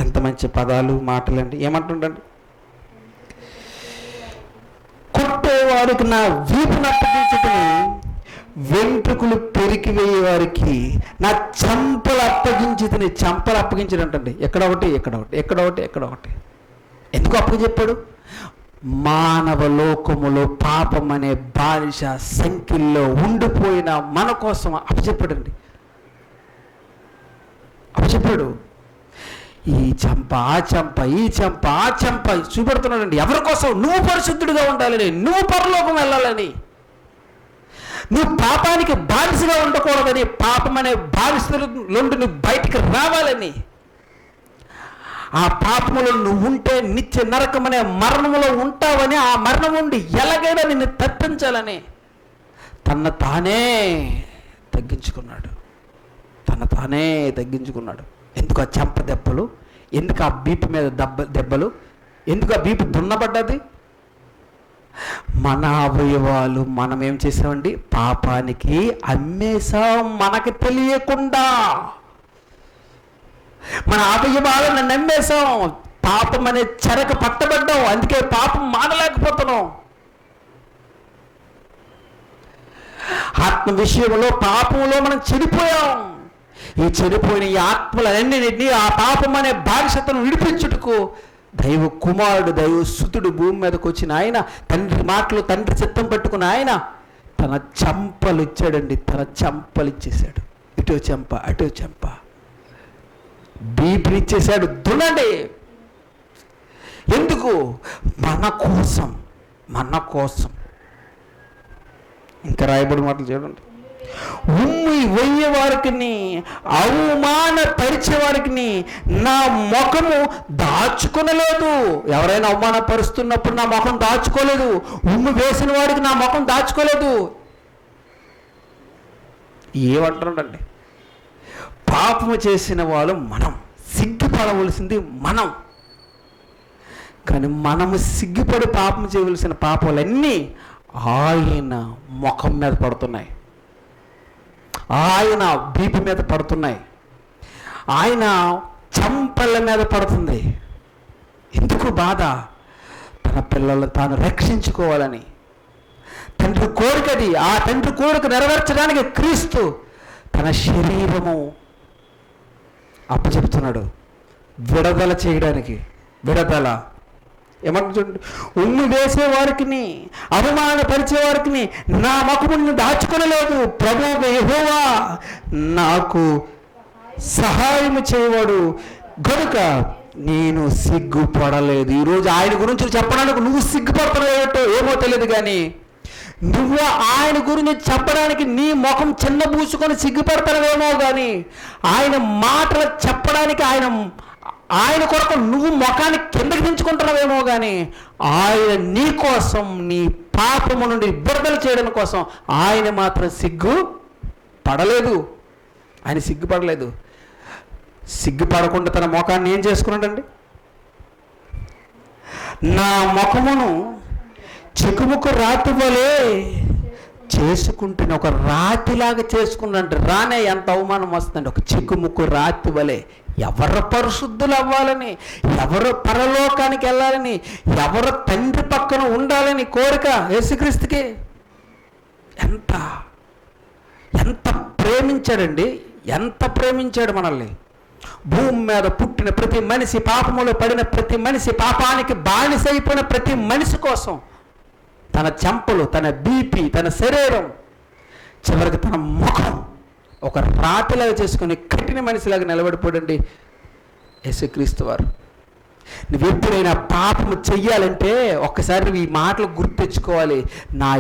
ఎంత మంచి పదాలు, మాటలండి. ఏమంటుండండి? కొట్టేవారికి నా వీపును అప్పగించుకుని, వెంట్రుకలు పెరికివేయే వారికి నా చంపలు అప్పగించుకుని. చంపలు అప్పగించడంటండి. ఎక్కడొకటి ఎక్కడొకటి ఎక్కడొకటి ఎక్కడొకటి. ఎందుకు అప్పచెప్పాడు? మానవ లోకములో పాపం అనే బానిస సంఖ్యల్లో ఉండిపోయిన మన కోసం అప్పచెప్పాడండి. అప్పచెప్పాడు. ఈ చంప ఆ చంప, ఈ చంప ఆ చంప చూపెడుతున్నాడండి. ఎవరి కోసం? నువ్వు పరిశుద్ధుడిగా ఉండాలని, నువ్వు పరలోకం వెళ్ళాలని, నువ్వు పాపానికి బానిసగా ఉండకూడదని, పాపం అనే బానిసల నుండి నువ్వు బయటికి రావాలని, ఆ పాపములో నువ్వు ఉంటే నిత్య నరకం అనే మరణములో ఉంటావని, ఆ మరణం నుండి ఎలాగైనా నిన్ను తప్పించాలని తన తానే తగ్గించుకున్నాడు. ఎందుకు ఆ చెంప దెబ్బలు? ఎందుకు ఆ బీపు మీద దెబ్బలు? ఎందుకు ఆ బీపు దున్నబడ్డది? మన అవయవాలు మనం ఏం చేసామండి? పాపానికి అమ్మేశాం, మనకు తెలియకుండా. మన అవయవాలను నమ్మేశాం, పాపం అనే చెరకు పట్టబడ్డాం. అందుకే పాపం మానలేకపోతున్నాం. ఆత్మ విషయంలో, పాపంలో మనం చెడిపోయాం. ఈ చెడిపోయిన ఈ ఆత్మలన్నింటినీ, ఆ పాపం అనే బానిసతను విడిపించుటకు దైవ కుమారుడు, దైవ సుతుడు భూమి మీదకి వచ్చిన ఆయన, తండ్రి మాటలు, తండ్రి చిత్తం పెట్టుకున్న ఆయన తన చంపలు ఇచ్చాడండి. తన చంపలు ఇచ్చేశాడు. ఇటు చెంప అటు చెంప, బీపీ ఇచ్చేశాడు. దునండి. ఎందుకు? మన కోసం. ఇంకా రాయబడి మాటలు చూడండి. ఉమ్మి వెయ్యే వారికి, అవమానపరిచే వారికి నా ముఖము దాచుకొనలేదు. ఎవరైనా అవమానపరుస్తున్నప్పుడు నా ముఖం దాచుకోలేదు. ఉమ్మి వేసిన వాడికి నా ముఖం దాచుకోలేదు. ఏమంటున్నాడండి? పాపము చేసిన వాళ్ళు మనం, సిగ్గుపడవలసింది మనం. కానీ మనము సిగ్గుపడి పాపం చేయవలసిన పాపాలన్నీ ఆయన ముఖం మీద పడుతున్నాయి, ఆయన బీపీ మీద పడుతున్నాయి, ఆయన చంపల మీద పడుతుంది. ఎందుకు బాధ? తన పిల్లలను తాను రక్షించుకోవాలని తండ్రి కోరికది. ఆ తండ్రి కోరిక నెరవేర్చడానికి క్రీస్తు తన శరీరము అప్పచెప్తున్నాడు, విడుదల చేయడానికి. విడుదల ఏమంటు చూడండి. ఉమ్మి వేసే వారికి, అవమానపరిచే వారికి నా ముఖమును దాచుకొనలేదు. ప్రభువు యెహోవా నాకు సహాయం చేయవాడు గనుక నేను సిగ్గుపడలేదు. ఈరోజు ఆయన గురించి చెప్పడానికి నువ్వు సిగ్గుపడుతున్నావేటో ఏమో తెలియదు, కానీ నువ్వు ఆయన గురించి చెప్పడానికి నీ ముఖం చిన్నబూసుకొని సిగ్గుపడతావేమో, కానీ ఆయన మాటలు చెప్పడానికి, ఆయన కొరకు నువ్వు ముఖాన్ని కిందకి దించుకుంటున్నావేమో, కానీ ఆయన నీ కోసం, నీ పాపము నుండి విడుదల చేయడం కోసం ఆయన మాత్రం సిగ్గుపడలేదు. ఆయన సిగ్గుపడలేదు. సిగ్గుపడకుండా తన ముఖాన్ని ఏం చేసుకున్నాడండి? నా ముఖమును చెకుముకు రాతి వలె చేసుకుంటున్న, ఒక రాతిలాగా చేసుకున్నాడంటే రానే ఎంత అవమానం వస్తుందండి. ఒక చెకుముకు రాతి వలె. ఎవరు పరిశుద్ధులు అవ్వాలని, ఎవరు పరలోకానికి వెళ్ళాలని, ఎవరు తండ్రి పక్కన ఉండాలని కోరిక యేసుక్రీస్తుకి. ఎంత ఎంత ప్రేమించాడండి, ఎంత ప్రేమించాడు మనల్ని. భూమి మీద పుట్టిన ప్రతి మనిషి, పాపములో పడిన ప్రతి మనిషి, పాపానికి బానిసైపోయిన ప్రతి మనిషి కోసం తన చెంపలు, తన బీపీ, తన శరీరం, చివరికి తన ముఖం ఒక రాతిలాగా చేసుకుని కఠిన మనిషిలాగా నిలబడిపోడండి యేసుక్రీస్తు వారు. నువ్వు ఎప్పుడైనా పాపము చెయ్యాలంటే ఒక్కసారి నువ్వు ఈ మాటలు గుర్తెచ్చుకోవాలి. నా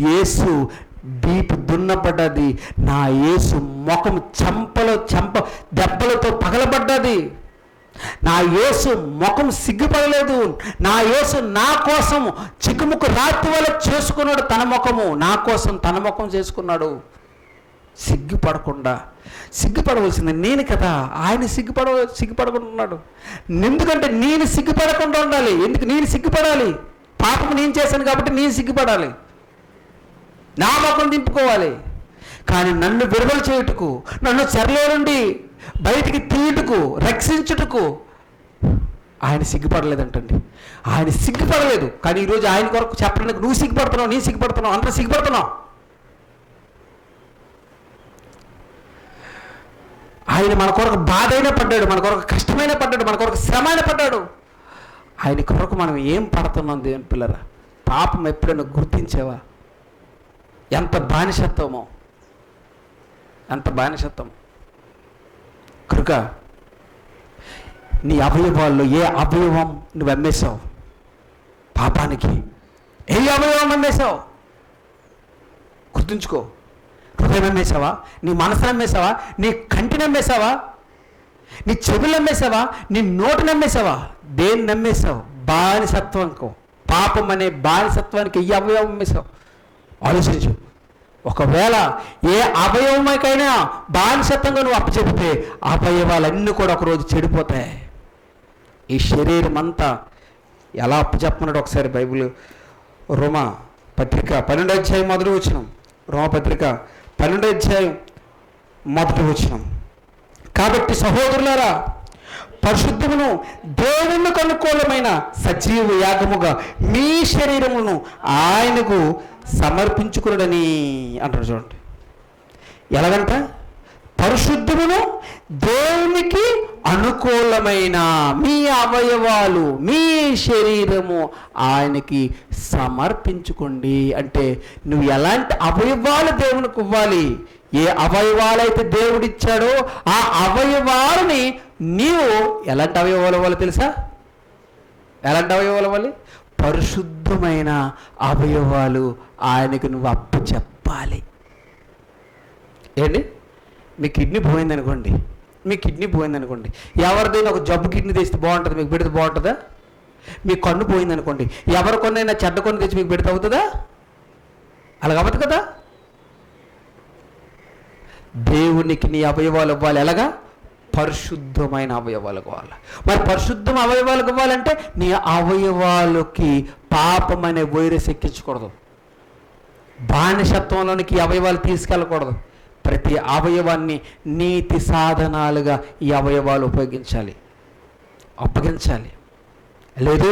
యేసు బీపు దున్నపడ్డది, నా యేసు ముఖం చెంప దెబ్బలతో పగలబడ్డది. నా యేసు ముఖం సిగ్గుపడలేదు. నా యేసు నా కోసం చిక్కుముక్కు రాత్రి వల్ల చేసుకున్నాడు. తన ముఖము నా కోసం తన ముఖం చేసుకున్నాడు. సిగ్గుపడవలసింది నేను కదా. ఆయన సిగ్గుపడకుండా. ఎందుకంటే నేను సిగ్గుపడకుండా ఉండాలి. ఎందుకు నేను సిగ్గుపడాలి? పాపం నేను చేశాను కాబట్టి నేను సిగ్గుపడాలి, నా ముఖం దింపుకోవాలి. కానీ నన్ను విడుదల చేయుటకు, నన్ను చెరలో నుండి బయటికి తీయుటకు, రక్షించుటకు ఆయన సిగ్గుపడలేదంటండి. ఆయన సిగ్గుపడలేదు. కానీ ఈరోజు ఆయన కొరకు చెప్పడానికి నువ్వు సిగ్గుపడుతున్నావు, నేను సిగ్గుపడుతున్నావు, అందరూ సిగ్గుపడుతున్నావు. ఆయన మన కొరకు బాధ అయినా పడ్డాడు, మన కొరకు కష్టమైన పడ్డాడు, మన కొరకు శ్రమ అయినా పడ్డాడు. ఆయన కొరకు మనం ఏం పడుతున్నాం దేవుని పిల్లరా? పాపం ఎప్పుడైనా గుర్తించావా? ఎంత బానిసత్వమో, ఎంత బానిసత్వం. కనుక నీ అవయవాల్లో ఏ అవయవం నువ్వు అమ్మేశావు పాపానికి? ఏ అవయవం అమ్మేశావు? గుర్తుంచుకో. హృదయం అమ్మేశావా? నీ మనసును అమ్మేశావా? నీ కంటిని అమ్మేశావా? నీ చెవులు అమ్మేశావా? నీ నోటిని అమ్మేశావా? దేన్ని నమ్మేశావు? బానిసత్వంకు, పాపం అనే బానిసత్వానికి ఏ అవయవం అమ్మేశావు? ఆలోచించు. ఒకవేళ ఏ అవయవమైకైనా బానిసత్వంగా నువ్వు అప్పచెప్తే అవయవాలన్నీ కూడా ఒకరోజు చెడిపోతాయి. ఈ శరీరం అంతా ఎలా అప్పచెప్పమన్నాడు ఒకసారి బైబిల్ రోమా పత్రిక 12వ అధ్యాయం మొదటి వచనం. రోమా పత్రిక 12వ అధ్యాయం మొదటి వచనం. కాబట్టి సహోదరులారా, పరిశుద్ధమును దేవునికి అనుకూలమైన సజీవ యాగముగా మీ శరీరమును ఆయనకు సమర్పించుకునడని అంటారు. చూడండి, ఎలాగంట? పరిశుద్ధమును దేవునికి అనుకూలమైన మీ అవయవాలు, మీ శరీరము ఆయనకి సమర్పించుకోండి. అంటే నువ్వు ఎలాంటి అవయవాలు దేవునికి ఇవ్వాలి? ఏ అవయవాలైతే దేవుడిచ్చాడో ఆ అవయవాలని నీవు ఎలాంటి అవయవాలు ఇవ్వాలి తెలుసా? ఎలాంటి అవయవాలు ఇవ్వాలి? పరిశుద్ధమైన అవయవాలు ఆయనకు నువ్వు అప్పచెప్పాలి. ఏంటి? మీ కిడ్నీ పోయిందనుకోండి, ఎవరిదైనా ఒక జబ్బు కిడ్నీ తెస్తే బాగుంటుంది, మీకు పెడితే బాగుంటుందా? మీ కన్ను పోయిందనుకోండి, ఎవరి కొన్నైనా చెడ్డ కొన్ను తెచ్చి మీకు పెడితే అవుతుందా? అలాగ అవ్వదు కదా. దేవునికి నీ అవయవాలు ఇవ్వాలి. ఎలాగా? పరిశుద్ధమైన అవయవాలు ఇవ్వాలి. మరి పరిశుద్ధం అవయవాలకు ఇవ్వాలంటే నీ అవయవాలకి పాపం అనే వైరస్ ఎక్కించకూడదు. బానిసత్వంలోనికి అవయవాలు తీసుకెళ్ళకూడదు. ప్రతి అవయవాన్ని నీతి సాధనాలుగా ఈ అవయవాలు అప్పగించాలి. లేదు,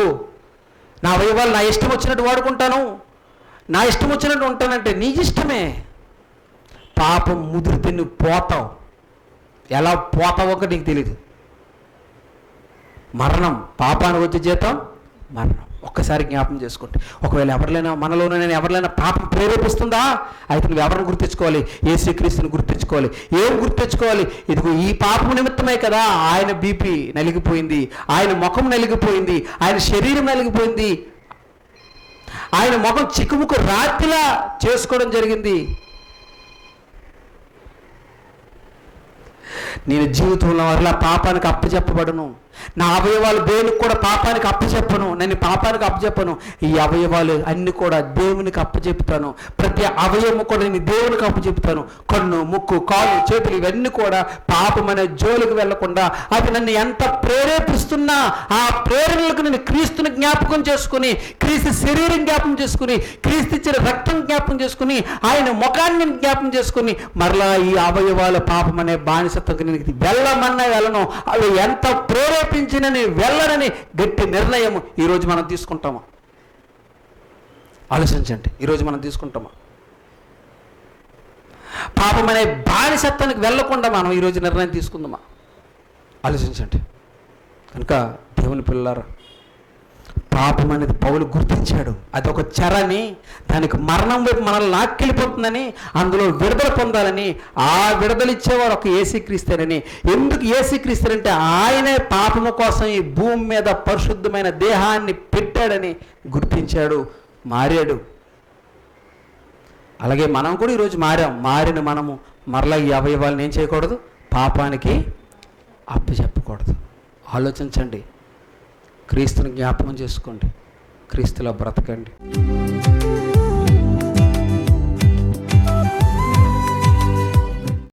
నా అవయవాలు నా ఇష్టం వచ్చినట్టు వాడుకుంటాను, నా ఇష్టం వచ్చినట్టు ఉంటానంటే నీ ఇష్టమే. పాపం ముదిరితే నువ్వు పోతావు. ఎలా పోతావో నీకు తెలీదు. మరణం, పాపానికి వచ్చే జీతం మరణం. ఒక్కసారి జ్ఞాపం చేసుకోండి. ఒకవేళ మనలోనైనా ఎవరినైనా పాపం ప్రేరేపిస్తుందా? అయితే నువ్వు ఎవరిని గుర్తించుకోవాలి? యేసుక్రీస్తుని గుర్తించుకోవాలి. ఏం గుర్తించుకోవాలి? ఇదిగో ఈ పాపం నిమిత్తమే కదా ఆయన బీపీ నలిగిపోయింది, ఆయన ముఖం నలిగిపోయింది, ఆయన శరీరం నలిగిపోయింది, ఆయన ముఖం చిక్కుముక్కు రాత్రిలా చేసుకోవడం జరిగింది. నేను జీవితంలో వల్ల పాపానికి అప్పచెప్పబడను. నా అవయవాలు దేవునికి కూడా పాపానికి అప్పచెప్పను. నేను పాపానికి అప్పచెప్పను. ఈ అవయవాలు అన్నీ కూడా దేవునికి అప్పచెప్తాను. ప్రతి అవయవం కూడా నేను దేవునికి అప్పచెప్తాను. కన్ను, ముక్కు, కాలు, చేతులు ఇవన్నీ కూడా పాపమనే జోలికి వెళ్లకుండా అవి నన్ను ఎంత ప్రేరేపిస్తున్నా ఆ ప్రేరణలకు నేను క్రీస్తుని జ్ఞాపకం చేసుకుని, క్రీస్తు శరీరం జ్ఞాపకం చేసుకుని, క్రీస్తు ఇచ్చిన రక్తం జ్ఞాపకం చేసుకుని, ఆయన ముఖాన్ని జ్ఞాపకం చేసుకుని మరలా ఈ అవయవాల పాపమనే బానిసత్వంకి నేను వెళ్ళమన్నా వెళ్ళను. అవి ఎంత ప్రేరేపించినని వెళ్ళనని గట్టి నిర్ణయం ఈరోజు మనం తీసుకుంటామా? ఆలోచించండి. ఈరోజు మనం తీసుకుంటామా? పాపం అనే బానిసత్వానికి వెళ్ళకుండా మనం ఈరోజు నిర్ణయం తీసుకుందామా? ఆలోచించండి. కనుక దేవుని పిల్లలారా, పాపం అనేది పౌలు గుర్తించాడు. అదొక చెరని, దానికి మరణం వైపు మనల్ని లాక్కెళ్ళిపోతుందని, అందులో విడుదల పొందాలని, ఆ విడుదల ఇచ్చేవాడు ఒక యేసుక్రీస్తునని. ఎందుకు యేసుక్రీస్తునంటే ఆయనే పాపము కోసం ఈ భూమి మీద పరిశుద్ధమైన దేహాన్ని పెట్టాడని గుర్తించాడు, మారాడు. అలాగే మనం కూడా ఈరోజు మారిన మనము మరలా ఈ అవయవాలను ఏం చేయకూడదు? పాపానికి అప్పచెప్పకూడదు. ఆలోచించండి, క్రీస్తుని జ్ఞాపకం చేసుకోండి, క్రీస్తులో బ్రతకండి.